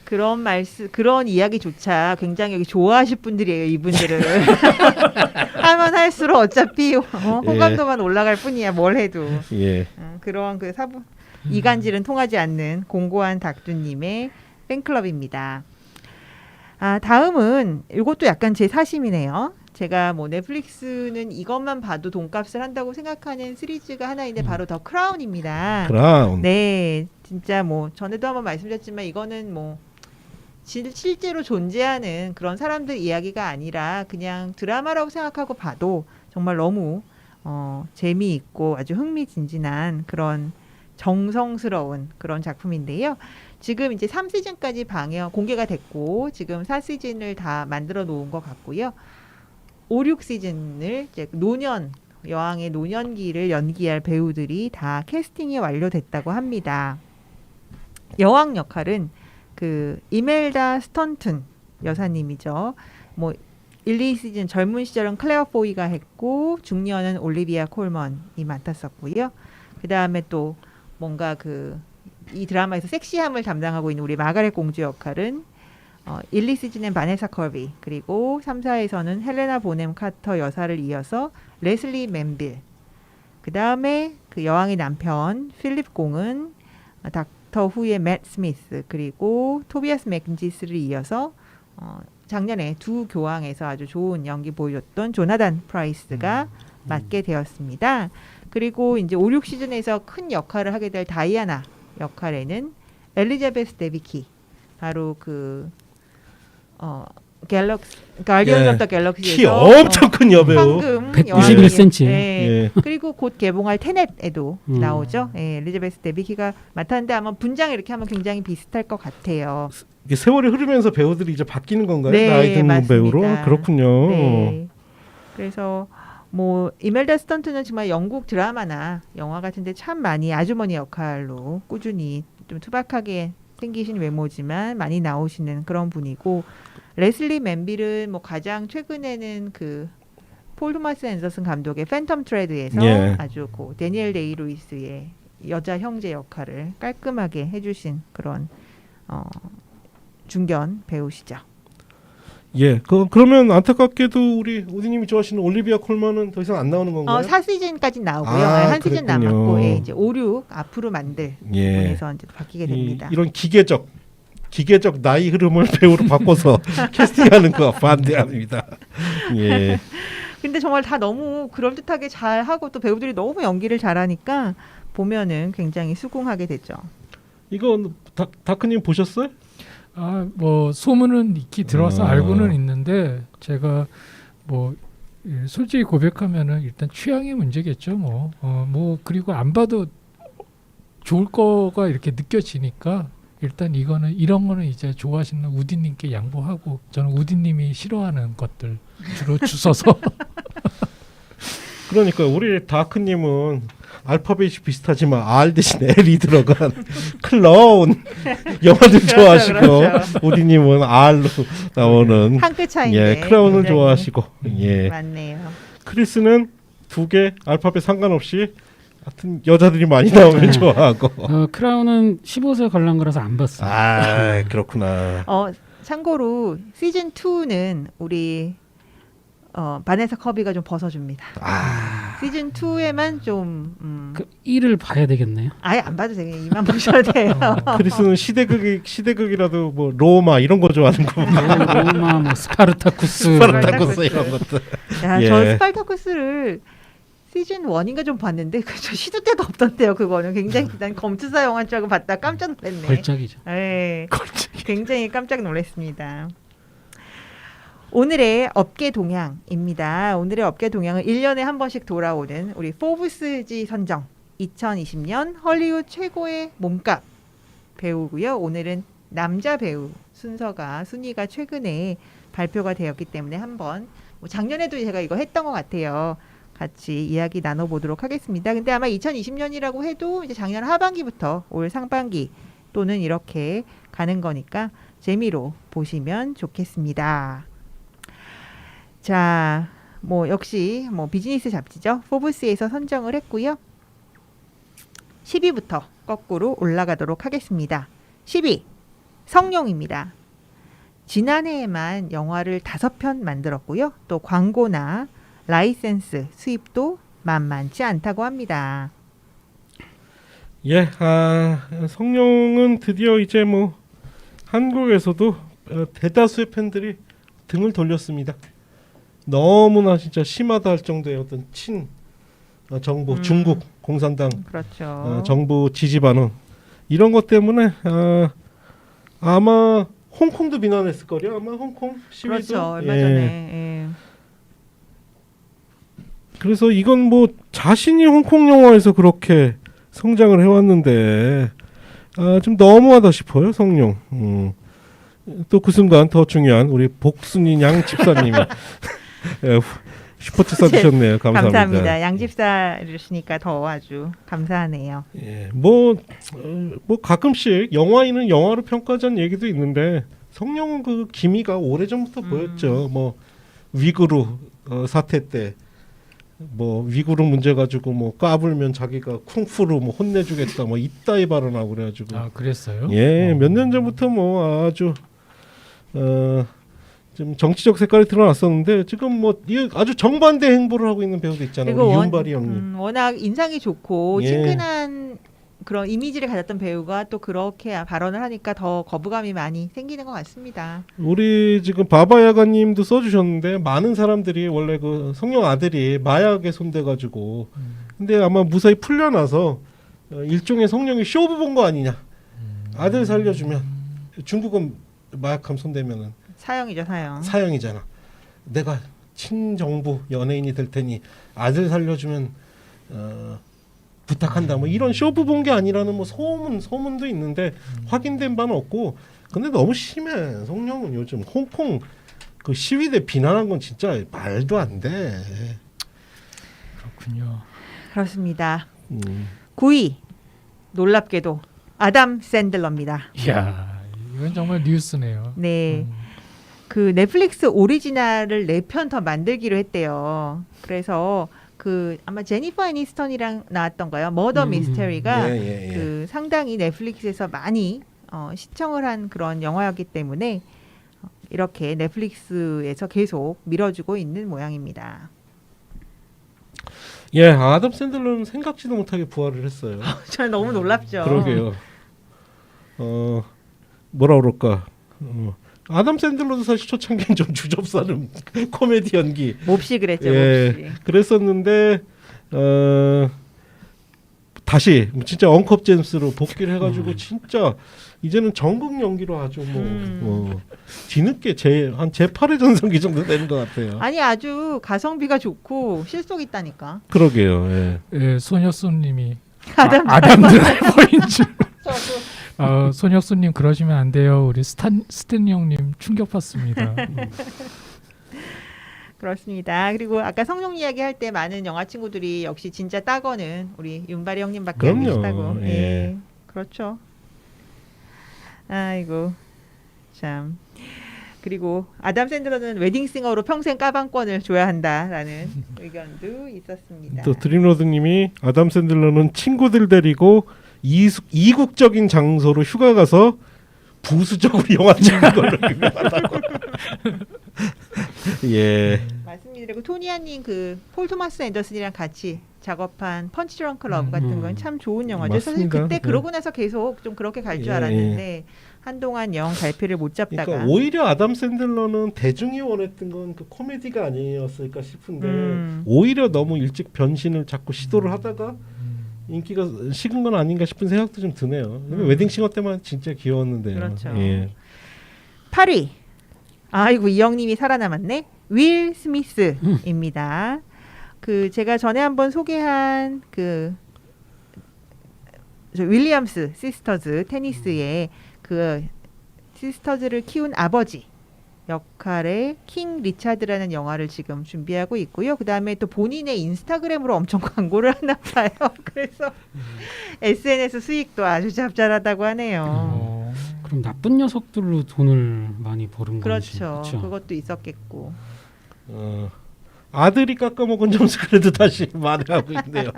그런 말씀, 그런 이야기조차 굉장히 여기 좋아하실 분들이에요. 이분들은 하면 할수록 어차피 호감도만 올라갈 뿐이야. 뭘 해도. 예. 그런 그 이간질은 통하지 않는 공고한 닥두님의 팬클럽입니다. 다음은 이것도 약간 제 사심이네요. 제가 뭐 넷플릭스는 이것만 봐도 돈값을 한다고 생각하는 시리즈가 하나 있는데 바로 더 크라운입니다. 크라운. 네, 진짜 뭐 전에도 한번 말씀드렸지만 이거는 뭐 실제로 존재하는 그런 사람들 이야기가 아니라 그냥 드라마라고 생각하고 봐도 정말 너무 재미있고 아주 흥미진진한 그런 정성스러운 그런 작품인데요. 지금 이제 3시즌까지 공개가 됐고 지금 4시즌을 다 만들어 놓은 것 같고요. 5, 6시즌을 이제 여왕의 노년기를 연기할 배우들이 다 캐스팅이 완료됐다고 합니다. 여왕 역할은 그 이멜다 스턴튼 여사님이죠. 뭐 1, 2시즌 젊은 시절은 클레어 포이가 했고 중년은 올리비아 콜먼이 맡았었고요. 그 다음에 또 뭔가 이 드라마에서 섹시함을 담당하고 있는 우리 마가렛 공주 역할은 1, 2시즌엔 바네사 컬비, 그리고 3, 4에서는 헬레나 보넴 카터 여사를 이어서 레슬리 맨빌, 그 다음에 그 여왕의 남편 필립 공은 닥터 후의 맷 스미스, 그리고 토비아스 맥긴지스를 이어서 작년에 두 교황에서 아주 좋은 연기 보여줬던 조나단 프라이스가 맡게 되었습니다. 그리고 이제 5, 6시즌에서 큰 역할을 하게 될 다이아나 역할에는 엘리자베스 데비키, 바로 가디언즈 오브 더 갤럭시에서 키 엄청 큰 여배우. 황금 191cm. 네. 예. 그리고 곧 개봉할 테넷에도 나오죠. 예, 엘리자베스 데비키가 맡았는데 아마 분장 이렇게 하면 굉장히 비슷할 것 같아요. 이게 세월이 흐르면서 배우들이 이제 바뀌는 건가요? 네, 나이 드는 맞습니다. 배우로? 그렇군요. 네. 그래서 뭐 이멜다 스턴트는 정말 영국 드라마나 영화 같은데 참 많이 아주머니 역할로 꾸준히 좀 투박하게 생기신 외모지만 많이 나오시는 그런 분이고, 레슬리 맨빌은 뭐 가장 최근에는 폴 토마스 앤더슨 감독의 팬텀 트레드에서 예. 아주 데니엘 데이 루이스의 여자 형제 역할을 깔끔하게 해주신 그런 중견 배우시죠. 예, 그러면 안타깝게도 우리 오디님이 좋아하시는 올리비아 콜먼은 더 이상 안 나오는 건가요? 4시즌까지 나오고요. 한 시즌 그랬군요. 남았고, 이제 5, 6 앞으로 만들 부분에서 이제 바뀌게 됩니다. 이런 기계적 나이 흐름을 배우로 바꿔서 캐스팅하는 거 반대합니다. 예. 근데 정말 다 너무 그럴듯하게 잘하고 또 배우들이 너무 연기를 잘하니까 보면은 굉장히 수긍하게 되죠. 이거 다크님 보셨어요? 뭐 소문은 익히 들어서 알고는 있는데 제가 뭐 솔직히 고백하면은 일단 취향의 문제겠죠. 뭐 그리고 안 봐도 좋을 거가 이렇게 느껴지니까 일단 이런 거는 이제 좋아하시는 우디님께 양보하고, 저는 우디님이 싫어하는 것들 주로 주워서. 그러니까 우리 다크님은 알파벳이 비슷하지만 R 대신 L이 들어간 클라운 영화들 좋아하시고, 그렇죠. 우디님은 R로 나오는 한 끗 차이인데. 클라운을 굉장히 좋아하시고, 예. 맞네요. 크리스는 두 개 알파벳 상관없이 하여튼 여자들이 많이 나오면 좋아하고. 크라운은 15세 관람 거라서 안 봤어요. 그렇구나. 참고로 시즌 2는 우리 바네사 커비가 좀 벗어줍니다. 시즌 2에만 좀 1을 봐야 되겠네요. 아예 안 봐도 되겠네요. 이만 보셔도 돼요. 크리스는 시대극이라도 뭐 로마 이런 거 좋아하는 거. 로마, 뭐 스파르타쿠스. 이런 것들. 야, 예. 저 스파르타쿠스를 시즌 1인가 좀 봤는데 저 시도 때도 없던데요. 그거는 굉장히 난 검투사 영화인 줄 알고 봤다 깜짝 놀랐네. 걸작이죠. 네, 굉장히 깜짝 놀랐습니다. 오늘의 업계 동향입니다. 오늘의 업계 동향은 1년에 한 번씩 돌아오는 우리 포브스지 선정 2020년 헐리우드 최고의 몸값 배우고요. 오늘은 남자 배우 순위가 최근에 발표가 되었기 때문에 한번 뭐 작년에도 제가 이거 했던 것 같아요. 같이 이야기 나눠보도록 하겠습니다. 근데 아마 2020년이라고 해도 이제 작년 하반기부터 올 상반기 또는 이렇게 가는 거니까 재미로 보시면 좋겠습니다. 자, 뭐 역시 뭐 비즈니스 잡지죠. 포브스에서 선정을 했고요. 10위부터 거꾸로 올라가도록 하겠습니다. 10위 성룡입니다. 지난해에만 영화를 5편 만들었고요. 또 광고나 라이센스 수입도 만만치 않다고 합니다. 예, 성룡은 드디어 이제 뭐 한국에서도 대다수의 팬들이 등을 돌렸습니다. 너무나 진짜 심하다 할 정도의 어떤 정부 중국 공산당 그렇죠. 정부 지지 반응 이런 것 때문에 아마 홍콩도 비난했을 거요. 아마 홍콩 시위도 그렇죠. 얼마 전에. 그래서 이건 뭐 자신이 홍콩 영화에서 그렇게 성장을 해왔는데 좀 너무하다 싶어요, 성룡. 또 그 순간 더 중요한 우리 복순이 양 집사님이 슈퍼챗 써주셨네요. 감사합니다. 양 집사시니까 더 아주 감사하네요. 예, 뭐 가끔씩 영화인은 영화로 평가하자는 얘기도 있는데 성룡은 그 기미가 오래전부터 보였죠. 뭐 위구르 사태 때 뭐 위구르 문제 가지고 뭐 까불면 자기가 쿵푸로 뭐 혼내주겠다 뭐 이따위 발언하고 그래가지고 그랬어요? 예, 몇 년 전부터 뭐 아주 좀 정치적 색깔이 드러났었는데 지금 뭐 아주 정반대 행보를 하고 있는 배우도 있잖아요. 윤발이 형님. 워낙 인상이 좋고 예. 친근한 그런 이미지를 가졌던 배우가 또 그렇게 발언을 하니까 더 거부감이 많이 생기는 것 같습니다. 우리 지금 바바야가님도 써주셨는데 많은 사람들이 원래 그 성룡 아들이 마약에 손대가지고 근데 아마 무사히 풀려나서 일종의 성룡이 쇼부 본 거 아니냐. 아들 살려주면 중국은 마약함 손대면은 사형이죠, 사형. 사형이잖아. 내가 친정부 연예인이 될 테니 아들 살려주면 부탁한다. 뭐 이런 쇼부 본 게 아니라는 뭐 소문도 있는데 확인된 바는 없고. 근데 너무 심해. 성룡은 요즘 홍콩 그 시위대 비난한 건 진짜 말도 안 돼. 그렇군요. 그렇습니다. 9위 놀랍게도 아담 샌들러입니다. 이야, 이건 정말 뉴스네요. 네. 그 넷플릭스 오리지널을 4편 더 만들기로 했대요. 그래서 그 아마 제니퍼 애니스턴이랑 나왔던가요? 머더 미스테리가 예. 그 상당히 넷플릭스에서 많이 시청을 한 그런 영화였기 때문에 이렇게 넷플릭스에서 계속 밀어주고 있는 모양입니다. 예, 아담 샌들러는 생각지도 못하게 부활을 했어요. 저는 너무 놀랍죠. 그러게요. 뭐라 그럴까? 아담 샌들러도 사실 초창기엔 좀 주접사는 코미디 연기 몹시 그랬죠. 예, 몹시. 그랬었는데 다시 진짜 엉컵 제임스로 복귀를 해가지고 진짜 이제는 전국 연기로 아주 뭐 뒤늦게 한 제8회 전성기 정도 되는 것 같아요. 아니 아주 가성비가 좋고 실속 있다니까. 그러게요. 예. 예, 손혁수님이 아담 드라이버인 줄. 손혁수님 그러시면 안 돼요. 우리 스탠리 형님 충격받습니다. 그렇습니다. 그리고 아까 성룡 이야기 할 때 많은 영화 친구들이 역시 진짜 따거는 우리 윤발이 형님밖에 안 계시다고. 예. 예, 그렇죠. 아이고 참. 그리고 아담 샌들러는 웨딩싱어로 평생 까방권을 줘야 한다라는 의견도 있었습니다. 또 드림로드님이 아담 샌들러는 친구들 데리고 이국적인 장소로 휴가 가서 부수적으로 영화 찍는 걸로 유명하다고. 예. 맞습니다. 그리고 토니아님 그 폴 토마스 앤더슨이랑 같이 작업한 펀치 드렁크 러브 같은 건 참 좋은 영화죠. 사실 맞습니다. 그때 네. 그러고 나서 계속 좀 그렇게 갈 줄 예, 알았는데 한동안 영 갈피를 못 잡다가. 그러니까 오히려 아담 샌들러는 대중이 원했던 건 그 코미디가 아니었을까 싶은데 오히려 너무 일찍 변신을 자꾸 시도를 하다가 인기가 식은 건 아닌가 싶은 생각도 좀 드네요. 웨딩싱어 때만 진짜 귀여웠는데요. 그렇죠. 예. 8위. 아이고 이영님이 살아남았네. 윌 스미스입니다. 그 제가 전에 한번 소개한 그 윌리엄스 시스터즈 테니스의 그 시스터즈를 키운 아버지 역할의 킹 리차드라는 영화를 지금 준비하고 있고요. 그 다음에 또 본인의 인스타그램으로 엄청 광고를 하나 봐요. 그래서 SNS 수익도 아주 짭짤하다고 하네요. 그럼 나쁜 녀석들로 돈을 많이 버는 건지. 그렇죠. 그것도 있었겠고. 아들이 깎아먹은 점수 그래도 다시 만회하고 있네요.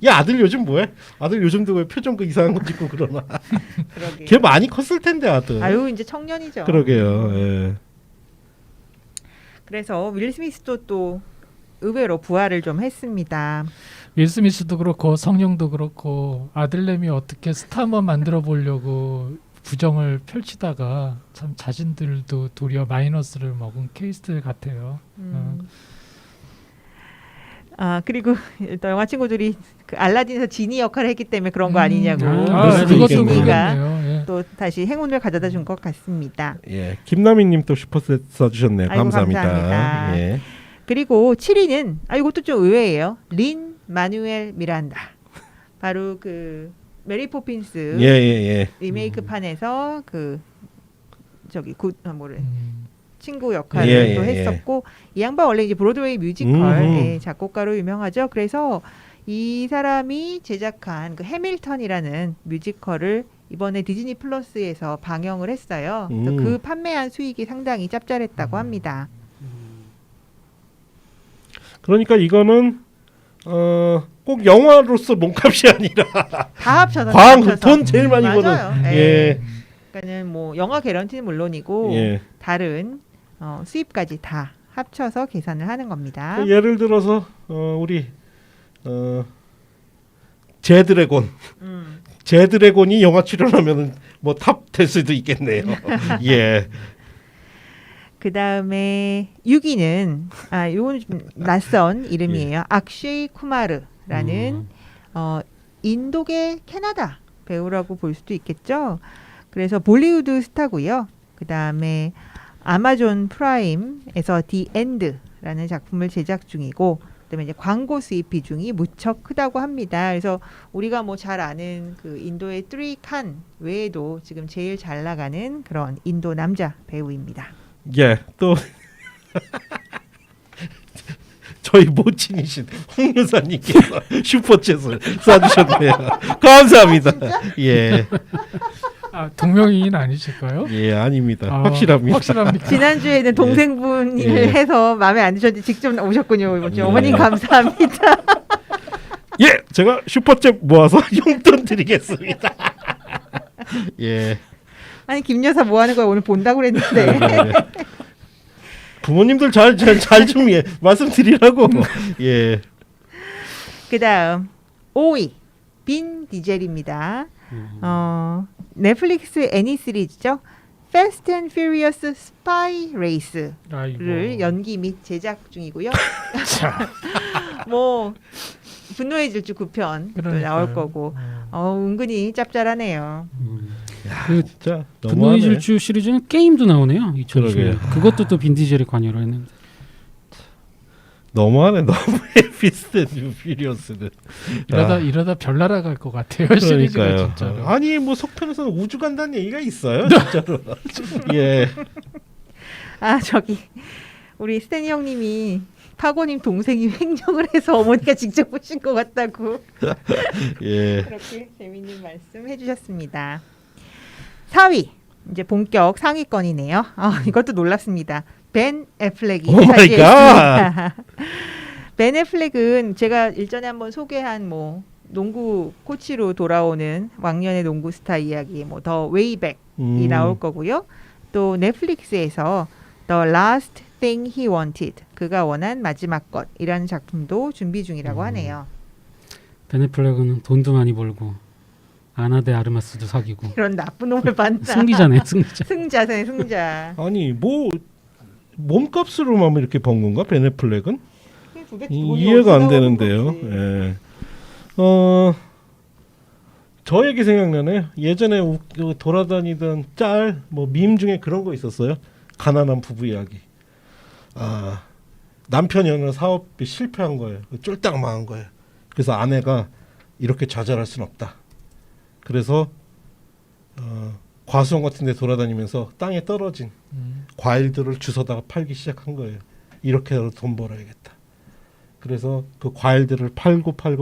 야 아들 요즘 뭐해? 아들 요즘도 왜 표정 그 이상한 거 짓고 그러나? 걔 많이 컸을 텐데 아들. 아유 이제 청년이죠. 그러게요. 예. 그래서 윌 스미스도 또 의외로 부활을 좀 했습니다. 윌 스미스도 그렇고 성룡도 그렇고 아들내미 어떻게 스타만 만들어 보려고 부정을 펼치다가 참 자신들도 도리어 마이너스를 먹은 케이스들 같아요. 아 그리고 또 영화 친구들이 그 알라딘에서 지니 역할을 했기 때문에 그런 거 아니냐고. 그것도 지니가 예. 또 다시 행운을 가져다 준 것 같습니다. 예, 김남희님 또 슈퍼챗 써주셨네요. 아이고, 감사합니다. 감사합니다. 예. 그리고 7위는 이것도 좀 의외예요. 린 마누엘 미란다. 바로 그 메리 포핀스 리메이크 판에서 그 저기 친구 역할을 또 했었고 이 양반 원래 이제 브로드웨이 뮤지컬의 작곡가로 유명하죠. 그래서 이 사람이 제작한 그 해밀턴이라는 뮤지컬을 이번에 디즈니 플러스에서 방영을 했어요. 그래서 그 판매한 수익이 상당히 짭짤했다고 합니다. 그러니까 이거는 꼭 영화로서 몸값이 아니라 다 합쳐서 돈 제일 많이 버는. 예. 그러니까는 뭐 영화 개런티는 물론이고 다른 수입까지 다 합쳐서 계산을 하는 겁니다. 예를 들어서 우리 제드래곤이 영화 출연하면은 뭐 탑 될 수도 있겠네요. 예. 그 다음에 6위는 이건 좀 낯선 이름이에요. 악쉐이 쿠마르라는 인도계 캐나다 배우라고 볼 수도 있겠죠. 그래서 볼리우드 스타고요. 그 다음에 아마존 프라임에서 디 엔드라는 작품을 제작 중이고, 그다음에 이제 광고 수입 비중이 무척 크다고 합니다. 그래서 우리가 뭐 잘 아는 그 인도의 트리칸 외에도 지금 제일 잘 나가는 그런 인도 남자 배우입니다. 예, 또 저희 모친이신 홍 여사님께서 슈퍼챗을 쏴주셨네요. 감사합니다. 예. 동명이인 아니실까요? 예, 아닙니다. 확실합니다. 확실합니까? 지난주에는 동생분을 해서 마음에 안 드셨는데 직접 오셨군요. 어머님 감사합니다. 예, 제가 슈퍼챗 모아서 용돈 드리겠습니다. 예. 아니 김 여사 뭐 하는 거야? 오늘 본다고 그랬는데. 부모님들 잘 좀 말씀드리라고. 예. 그다음 5위 빈 디젤입니다. 넷플릭스 애니 시리즈죠. Fast and Furious Spy Race를 연기 및 제작 중이고요. 뭐 분노의 질주 9편 나올 거고 은근히 짭짤하네요. 그 분노의 질주 시리즈는 게임도 나오네요. 2010년. 그것도 또 빈 디젤이 관여를 했는데. 너무하네. 너무해. 비슷해. 퓨리어스는 이러다 별나라 갈 것 같아요. 시리즈가 진짜로. 아니 뭐 속편에서는 우주 간다는 얘기가 있어요. 진짜로. 예. 저기 우리 스탠리 형님이 파고님 동생이 횡령을 해서 어머니가 직접 보신 것 같다고. 예. 그렇게 재미있는 말씀 해주셨습니다. 4위 이제 본격 상위권이네요. 이것도 놀랍습니다. 벤 애플렉이 차지했습니다. 벤 애플렉은 제가 일전에 한번 소개한 뭐 농구 코치로 돌아오는 왕년의 농구 스타 이야기 뭐 더 웨이백이 나올 거고요. 또 넷플릭스에서 The Last Thing He Wanted, 그가 원한 마지막 것이라는 작품도 준비 중이라고 하네요. 벤 애플렉은 돈도 많이 벌고 아나 대 아르마스도 사귀고 이런 나쁜 놈을 봤다. 승리자네. 승자. 아니 뭐 몸값으로만 이렇게 번 건가? 벤 애플렉은? 이해가 안 되는데요. 예. 저 얘기 생각나네요. 예전에 돌아다니던 짤 뭐 밈 중에 그런 거 있었어요. 가난한 부부 이야기. 남편이 어느 사업이 실패한 거예요. 쫄딱 망한 거예요. 그래서 아내가 이렇게 좌절할 순 없다. 그래서 과수원 같은 데 돌아다니면서 땅에 떨어진 과일들을 주워다가 팔기 시작한 거예요. 이렇게라도 돈 벌어야겠다. 그래서 그 과일들을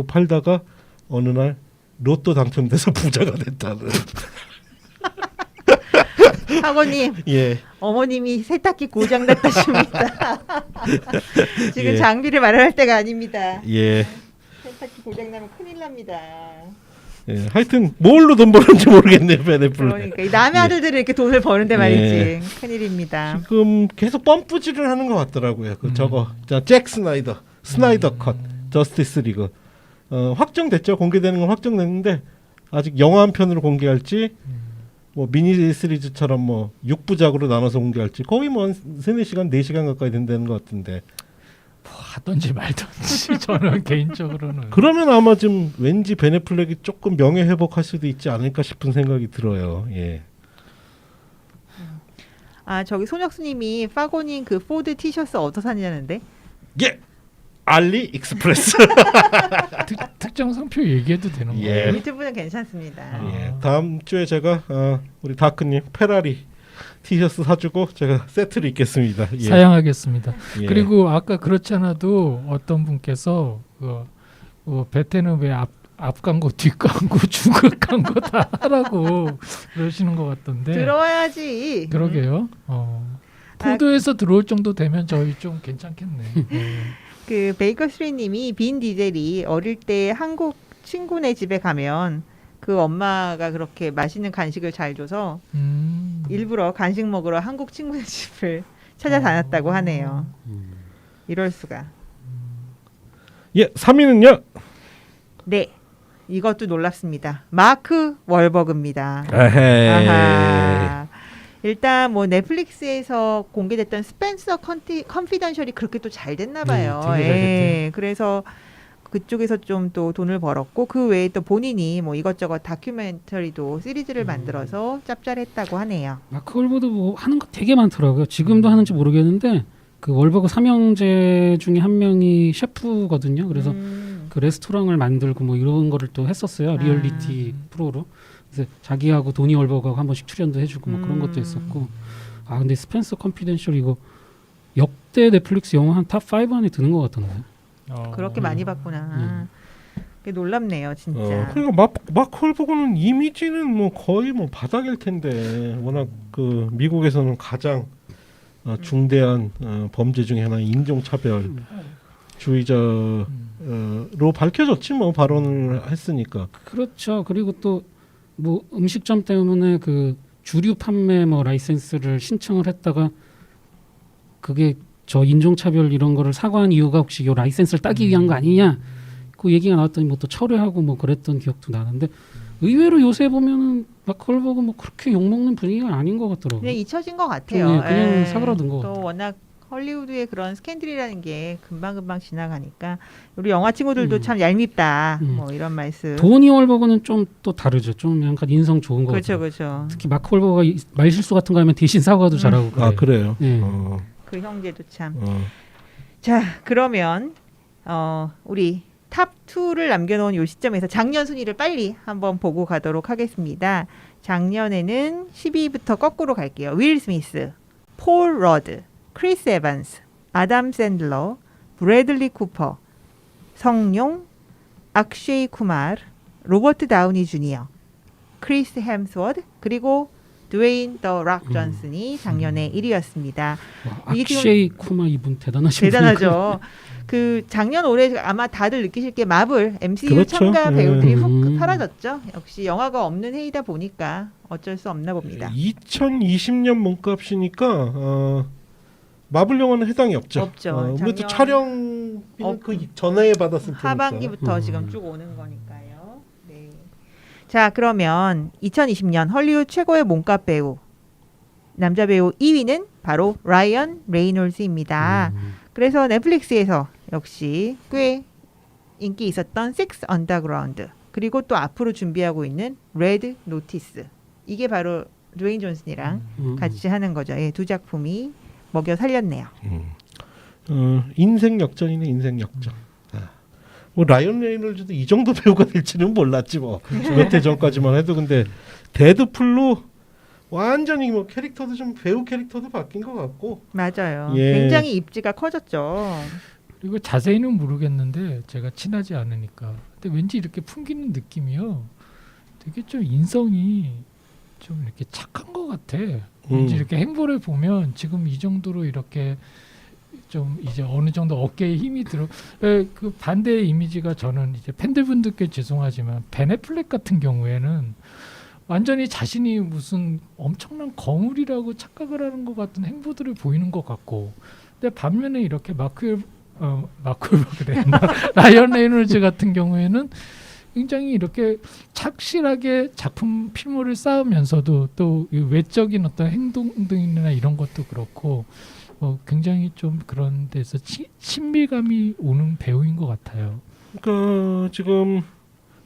팔다가 어느 날 로또 당첨돼서 부자가 됐다는. 사고님, 예. 어머님이 세탁기 고장났다십니다. 지금 예. 장비를 마련할 때가 아닙니다. 예. 세탁기 고장나면 큰일 납니다. 예. 하여튼 뭘로 돈 버는지 모르겠네요, 베네플렉. 그러니까 이 남의 예. 아들들이 이렇게 돈을 버는데 예. 말이지 큰일입니다. 지금 계속 펌프질을 하는 것 같더라고요. 그 저거 잭 스나이더 컷, 저스티스 리그 확정됐죠. 공개되는 건 확정됐는데 아직 영화 한 편으로 공개할지 뭐 미니 시리즈처럼 뭐 6부작으로 나눠서 공개할지 거의 뭐 3-4시간 4시간 가까이 된다는 것 같은데 하던지 말던지 저는 개인적으로는 그러면 아마 좀 왠지 베네플렉이 조금 명예 회복할 수도 있지 않을까 싶은 생각이 들어요. 예. 아 저기 손혁수님이 파고님 그 포드 티셔츠 어디서 샀냐는데 예. 알리 익스프레스. 특정 상표 얘기해도 되는 예. 거예요? 유튜브는 괜찮습니다. 예. 다음 주에 제가 우리 다크님 페라리 티셔츠 사주고 제가 세트를 입겠습니다. 예. 사양하겠습니다. 예. 그리고 아까 그렇지 않아도 어떤 분께서 베테는 왜 앞 광고, 뒷 광고, 중국 광고 다 하라고 그러시는 것 같던데. 들어와야지. 그러게요. 포드에서 들어올 정도 되면 저희 좀 괜찮겠네. 그 베이커 스트리님이 빈 디젤이 어릴 때 한국 친구네 집에 가면 그 엄마가 그렇게 맛있는 간식을 잘 줘서 일부러 간식 먹으러 한국 친구네 집을 찾아다녔다고 하네요. 이럴 수가. 예, 3위는요. 네, 이것도 놀랍습니다. 마크 월버그입니다. 에헤이. 아하. 일단 뭐 넷플릭스에서 공개됐던 스펜서 컨피던셜이 그렇게 또 잘 됐나 봐요. 되게 잘 됐대요. 그래서 그쪽에서 좀 또 돈을 벌었고 그 외에 또 본인이 뭐 이것저것 다큐멘터리도 시리즈를 만들어서 짭짤했다고 하네요. 마크 월버드 뭐 하는 거 되게 많더라고요. 지금도 하는지 모르겠는데 그 월버그 삼형제 중에 한 명이 셰프거든요. 그래서 그 레스토랑을 만들고 뭐 이런 거를 또 했었어요. 리얼리티 프로로. 그래서 자기하고 도니 월버그하고 한 번씩 출연도 해주고 뭐 그런 것도 했었고. 아 근데 스펜서 컨피덴셜 이거 역대 넷플릭스 영화 한 탑 5 안에 드는 것 같던데. 그렇게 많이 봤구나. 그게 놀랍네요, 진짜. 그러니까 마크 홀버그는 이미지는 뭐 거의 뭐 바닥일 텐데 워낙 그 미국에서는 가장 중대한 범죄 중에 하나인 인종차별 주의자로 밝혀졌지 뭐 발언을 했으니까. 그렇죠. 그리고 또 뭐 음식점 때문에 그 주류 판매 뭐 라이센스를 신청을 했다가 그게 저 인종차별 이런 거를 사과한 이유가 혹시 요 라이센스를 따기 위한 거 아니냐 그 얘기가 나왔더니 뭐 또 철회하고 뭐 그랬던 기억도 나는데 의외로 요새 보면은 마크 월버그 뭐 그렇게 욕먹는 분위기가 아닌 것 같더라고요. 그냥 잊혀진 것 같아요. 그냥 사그라든 것 또 같아요. 워낙 헐리우드의 그런 스캔들이라는 게 금방금방 지나가니까 우리 영화 친구들도 참 얄밉다. 뭐 이런 말씀. 도니 월버그는 좀 또 다르죠. 좀 약간 인성 좋은 거 그렇죠, 같아요. 그렇죠. 특히 마크 월버그가 말실수 같은 거 하면 대신 사과도 잘하고 그래요. 아 그래요. 네. 그 형제도 참. 자, 그러면 우리 탑 2를 남겨놓은 이 시점에서 작년 순위를 빨리 한번 보고 가도록 하겠습니다. 작년에는 10위부터 거꾸로 갈게요. 윌 스미스, 폴 러드, 크리스 에반스, 아담 샌들러, 브래들리 쿠퍼, 성룡, 악쉐이 쿠마르, 로버트 다우니 주니어, 크리스 햄스워드, 그리고 드웨인 더 락 존슨이 작년에 1위였습니다. 악쉐이 쿠마 이분 대단하신 대단하죠. 그 작년 올해 아마 다들 느끼실 게 마블 MCU 그렇죠. 참가 배우들이 훅 사라졌죠. 역시 영화가 없는 해이다 보니까 어쩔 수 없나 봅니다. 2020년 몸값이니까 마블 영화는 해당이 없죠. 없죠. 그것도 촬영비는 그 전에 받았을 테니까. 하반기부터 지금 쭉 오는 거니까요. 네. 자, 그러면 2020년 헐리우드 최고의 몸값 배우 남자 배우 2위는 바로 라이언 레이놀즈입니다. 그래서 넷플릭스에서 역시 꽤 인기 있었던 Six Underground 그리고 또 앞으로 준비하고 있는 레드 노티스 이게 바로 드웨인 존슨이랑 같이 하는 거죠. 예, 두 작품이 먹여 살렸네요. 인생 역전이네 인생 역전. 뭐 라이언 레이놀즈도 이 정도 배우가 될지는 몰랐지 뭐. 몇 해 전까지만 해도. 근데 데드풀로 완전히 뭐 캐릭터도 좀 배우 캐릭터도 바뀐 것 같고. 맞아요. 예. 굉장히 입지가 커졌죠. 그리고 자세히는 모르겠는데 제가 친하지 않으니까. 근데 왠지 이렇게 풍기는 느낌이요. 되게 좀 인성이 좀 이렇게 착한 것 같아. 왠지 이렇게 행보를 보면 지금 이 정도로 이렇게 좀 이제 어느 정도 어깨에 힘이 들어. 그 반대의 이미지가 저는 이제 팬들분들께 죄송하지만 벤 애플렉 같은 경우에는 완전히 자신이 무슨 엄청난 거물이라고 착각을 하는 것 같은 행보들을 보이는 것 같고, 근데 반면에 이렇게 그래 라이언 레이놀즈 같은 경우에는 굉장히 이렇게 착실하게 작품 필모를 쌓으면서도 또 이 외적인 어떤 행동들이나 이런 것도 그렇고 굉장히 좀 그런 데서 친밀감이 오는 배우인 것 같아요. 그러니까 지금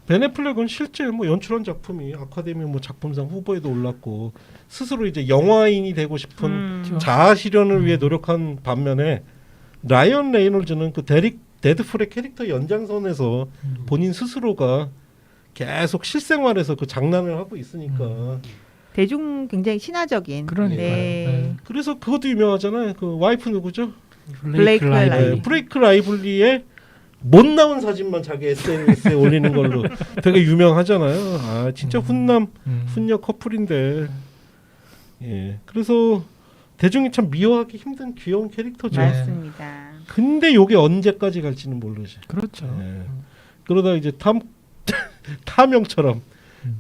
벤 애플렉은 실제 뭐 연출한 작품이 아카데미 뭐 작품상 후보에도 올랐고 스스로 이제 영화인이 되고 싶은 자아 실현을 위해 노력한 반면에 라이언 레이놀즈는 그 데드풀의 캐릭터 연장선에서 본인 스스로가 계속 실생활에서 그 장난을 하고 있으니까 대중 굉장히 친화적인. 그러니까요. 네. 그래서 그것도 유명하잖아요. 그 와이프 누구죠? 블레이크 라이블리. 블레이크 라이블리의 못 나온 사진만 자기 SNS에 올리는 걸로 되게 유명하잖아요. 아 진짜 훈녀 커플인데. 예. 그래서 대중이 참 미워하기 힘든 귀여운 캐릭터죠. 맞습니다. 근데 요게 언제까지 갈지는 모르지. 그렇죠. 예. 그러다 이제 탐형처럼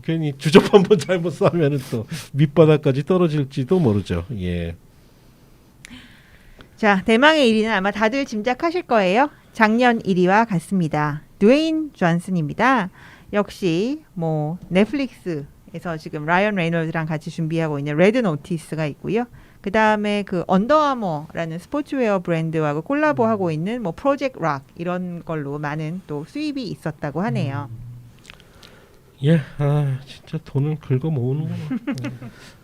괜히 주접 한번 잘못 싸면은 또 밑바닥까지 떨어질지도 모르죠. 예. 자, 대망의 1위는 아마 다들 짐작하실 거예요. 작년 1위와 같습니다. 드웨인 존슨입니다. 역시 뭐 넷플릭스에서 지금 라이언 레이놀즈랑 같이 준비하고 있는 레드 노티스가 있고요. 그 다음에 그 언더아머라는 스포츠웨어 브랜드하고 콜라보하고 있는 뭐 프로젝트 락 이런 걸로 많은 또 수입이 있었다고 하네요. 예, 아 진짜 돈을 긁어 모으는구나.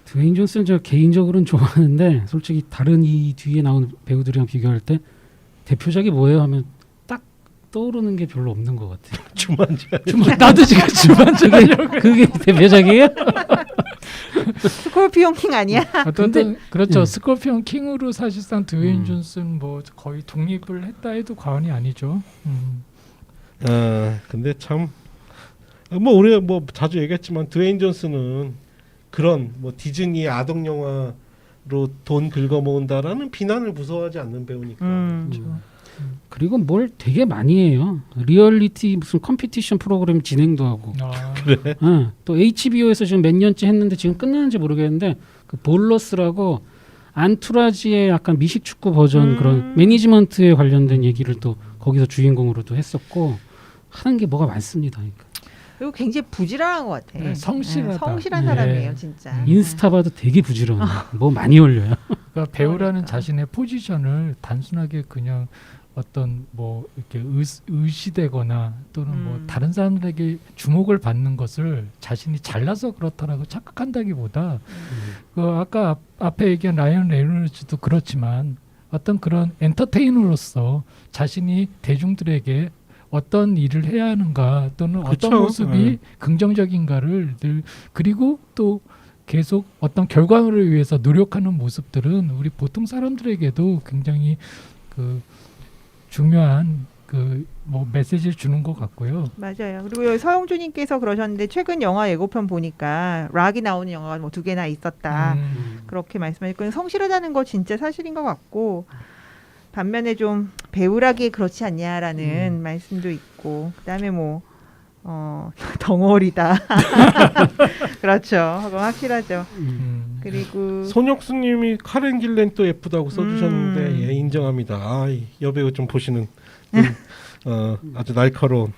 드웨인 존슨 저 개인적으로는 좋아하는데 솔직히 다른 이 뒤에 나오는 배우들이랑 비교할 때 대표작이 뭐예요 하면 딱 떠오르는 게 별로 없는 것 같아요. 주만지. 나도 지금 주만지 그게 대표작이에요? 스콜피온 킹 아니야? 어떤 그렇죠. 예. 스콜피온 킹으로 사실상 드웨인 존슨 뭐 거의 독립을 했다 해도 과언이 아니죠. 아 근데 참 뭐 우리가 뭐 자주 얘기했지만 드웨인 존슨은 그런 뭐 디즈니 아동 영화로 돈 긁어 모은다라는 비난을 무서워하지 않는 배우니까. 그리고 뭘 되게 많이 해요. 리얼리티 무슨 컴피티션 프로그램 진행도 하고. 그래? 또 HBO에서 지금 몇 년째 했는데 지금 끝나는지 모르겠는데 그 볼러스라고 안투라지의 약간 미식 축구 버전 그런 매니지먼트에 관련된 얘기를 또 거기서 주인공으로도 했었고 하는 게 뭐가 많습니다. 그러니까. 그리고 굉장히 부지런한 것 같아. 네, 성실하다. 성실한 네. 사람이에요, 진짜. 인스타 봐도 되게 부지런해. 뭐 많이 올려요. 그러니까 배우라는 그러니까. 자신의 포지션을 단순하게 그냥 어떤 뭐 이렇게 의시되거나 또는 뭐 다른 사람들에게 주목을 받는 것을 자신이 잘나서 그렇다라고 착각한다기보다 그 아까 앞에 얘기한 라이언 레이놀즈도 그렇지만 어떤 그런 엔터테이너로서 자신이 대중들에게 어떤 일을 해야 하는가 또는 그쵸. 어떤 모습이 긍정적인가를 늘 그리고 또 계속 어떤 결과물을 위해서 노력하는 모습들은 우리 보통 사람들에게도 굉장히 그 중요한 그 뭐 메시지를 주는 것 같고요. 맞아요. 그리고 여기 서영주님께서 그러셨는데 최근 영화 예고편 보니까 락이 나오는 영화가 뭐 2개나 있었다. 그렇게 말씀하셨고 성실하다는 거 진짜 사실인 것 같고 반면에 좀 배우라기에 그렇지 않냐라는 말씀도 있고 그다음에 뭐 덩어리다. 그렇죠. 그건 확실하죠. 그리고 손혁수님이 카렌 길렌 또 예쁘다고 써주셨는데 예, 인정합니다. 아, 이 여배우 좀 보시는 아주 날카로운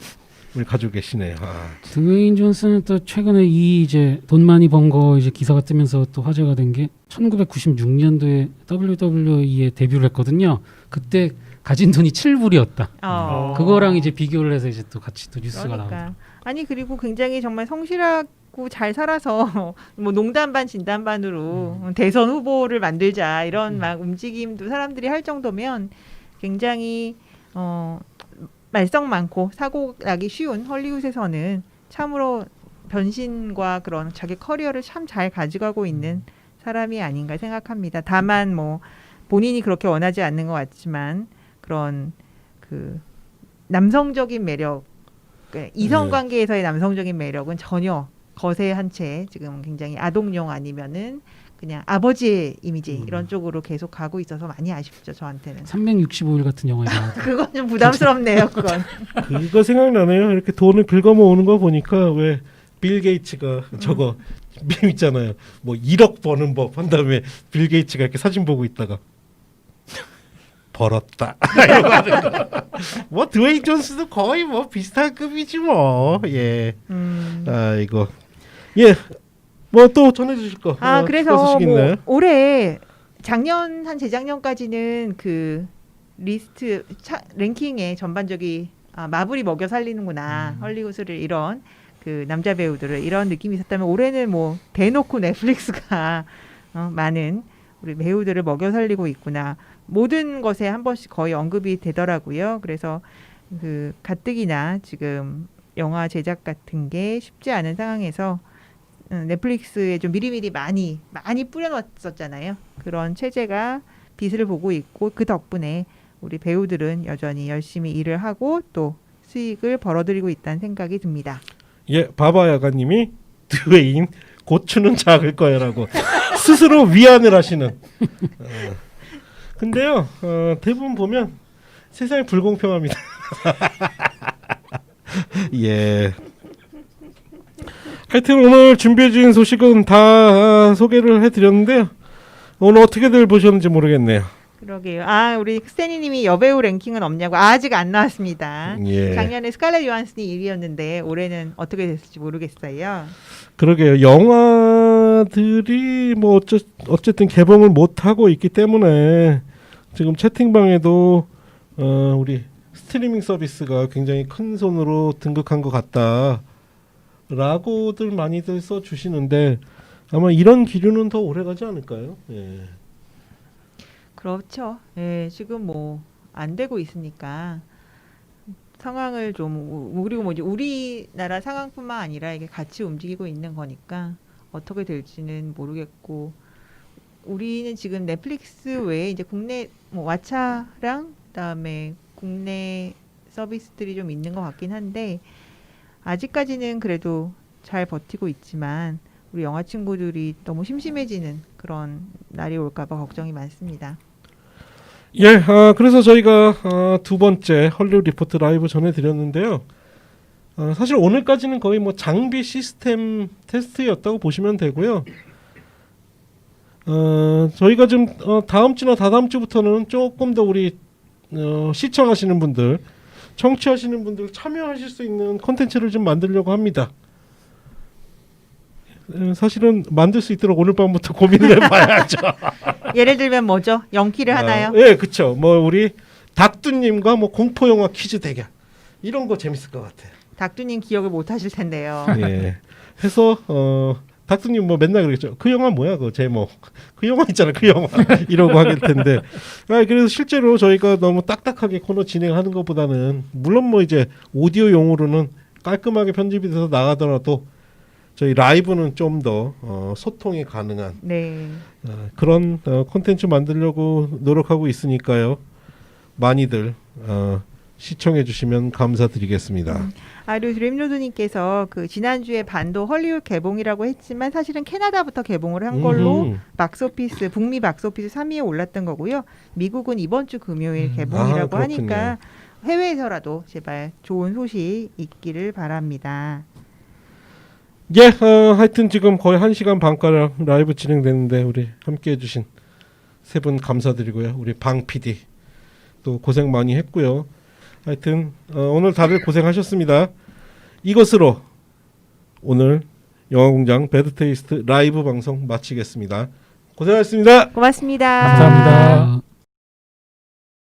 을 가지고 계시네요. 아. 드웨인 존슨은 또 최근에 이 이제 돈 많이 번 거 이제 기사가 뜨면서 또 화제가 된 게 1996년도에 WWE에 데뷔를 했거든요. 그때 가진 돈이 7불이었다. 그거랑 이제 비교를 해서 이제 또 같이 또 뉴스가 나오고. 아니 그리고 굉장히 정말 성실하고 잘 살아서 뭐 농담 반 진담 반으로 대선 후보를 만들자 이런 막 움직임도 사람들이 할 정도면 굉장히 말썽 많고 사고 나기 쉬운 헐리우드에서는 참으로 변신과 그런 자기 커리어를 참 잘 가져가고 있는 사람이 아닌가 생각합니다. 다만 뭐 본인이 그렇게 원하지 않는 것 같지만 그런 그 남성적인 매력, 이성관계에서의 남성적인 매력은 전혀 거세한 채 지금 굉장히 아동용 아니면은 그냥 아버지의 이미지 이런 쪽으로 계속 가고 있어서 많이 아쉽죠, 저한테는. 365일 같은 영화에 나와요. 그건 좀 부담스럽네요, 그건. 그거 생각나네요. 이렇게 돈을 긁어 모으는 거 보니까 왜 빌 게이츠가 저거 밈 있잖아요. 뭐 1억 버는 법 한 다음에 빌 게이츠가 이렇게 사진 보고 있다가 벌었다. 이러고 하는 거. 뭐 드웨인 존스도 거의 뭐 비슷한 급이지 뭐. 예. 아 이거 예. 뭐 또 전해주실 거. 그래서 뭐 올해 작년 한 재작년까지는 그 리스트 랭킹의 전반적이 마블이 먹여 살리는구나 헐리우드를 이런 그 남자 배우들을 이런 느낌이 있었다면 올해는 뭐 대놓고 넷플릭스가 많은 우리 배우들을 먹여 살리고 있구나. 모든 것에 한 번씩 거의 언급이 되더라고요. 그래서 그 가뜩이나 지금 영화 제작 같은 게 쉽지 않은 상황에서 넷플릭스에 좀 미리미리 많이 뿌려놨었잖아요. 그런 체제가 빛을 보고 있고 그 덕분에 우리 배우들은 여전히 열심히 일을 하고 또 수익을 벌어들이고 있다는 생각이 듭니다. 예, 바바야가님이 드웨인 고추는 작을 거야라고 스스로 위안을 하시는. 근데요, 대부분 보면 세상이 불공평합니다. 예. 하여튼 오늘 준비해 주신 소식은 다 소개를 해드렸는데요. 오늘 어떻게들 보셨는지 모르겠네요. 그러게요. 우리 스탠리님이 여배우 랭킹은 없냐고 아직 안 나왔습니다. 예. 작년에 스칼렛 요한슨이 1위였는데 올해는 어떻게 됐을지 모르겠어요. 그러게요. 영화들이 뭐 어쨌든 개봉을 못 하고 있기 때문에 지금 채팅방에도 우리 스트리밍 서비스가 굉장히 큰 손으로 등극한 것 같다라고들 많이들 써주시는데 아마 이런 기류는 더 오래 가지 않을까요? 예. 그렇죠. 예, 지금 뭐 안 되고 있으니까 상황을 좀 그리고 뭐지 우리나라 상황뿐만 아니라 이게 같이 움직이고 있는 거니까 어떻게 될지는 모르겠고 우리는 지금 넷플릭스 외에 이제 국내 뭐 왓챠랑 그다음에 국내 서비스들이 좀 있는 것 같긴 한데 아직까지는 그래도 잘 버티고 있지만 우리 영화 친구들이 너무 심심해지는 그런 날이 올까봐 걱정이 많습니다. 예, 그래서 저희가 두 번째 헐리우드 리포트 라이브 전해드렸는데요. 사실 오늘까지는 거의 뭐 장비 시스템 테스트였다고 보시면 되고요. 저희가 좀 다음 주나 다다음 주부터는 조금 더 우리 시청하시는 분들, 청취하시는 분들 참여하실 수 있는 콘텐츠를 좀 만들려고 합니다. 사실은 만들 수 있도록 오늘 밤부터 고민을 해봐야죠. 예를 들면 뭐죠? 연기를 하나요? 예, 그렇죠. 뭐 우리 닥두님과 뭐 공포 영화 퀴즈 대결 이런 거 재밌을 것 같아요. 닥두님 기억을 못 하실 텐데요. 예, 해서 닥두님 뭐 맨날 그러겠죠. 그 영화 뭐야 그 제목? 그 영화 있잖아 그 영화 이러고 하길 텐데. 그래서 실제로 저희가 너무 딱딱하게 코너 진행하는 것보다는 물론 뭐 이제 오디오용으로는 깔끔하게 편집이 돼서 나가더라도 저희 라이브는 좀 더 소통이 가능한 네. 그런 콘텐츠 만들려고 노력하고 있으니까요. 많이들 시청해 주시면 감사드리겠습니다. 그리고 드림로드님께서 그 지난주에 반도 헐리우드 개봉이라고 했지만 사실은 캐나다부터 개봉을 한 걸로 박스오피스 북미 박스오피스 3위에 올랐던 거고요. 미국은 이번 주 금요일 개봉이라고 하니까 해외에서라도 제발 좋은 소식 있기를 바랍니다. 예, 하여튼 지금 거의 1시간 반가량 라이브 진행되는데 우리 함께 해주신 세 분 감사드리고요. 우리 방 PD 또 고생 많이 했고요. 하여튼 오늘 다들 고생하셨습니다. 이것으로 오늘 영화공장 배드테이스트 라이브 방송 마치겠습니다. 고생하셨습니다. 고맙습니다. 감사합니다.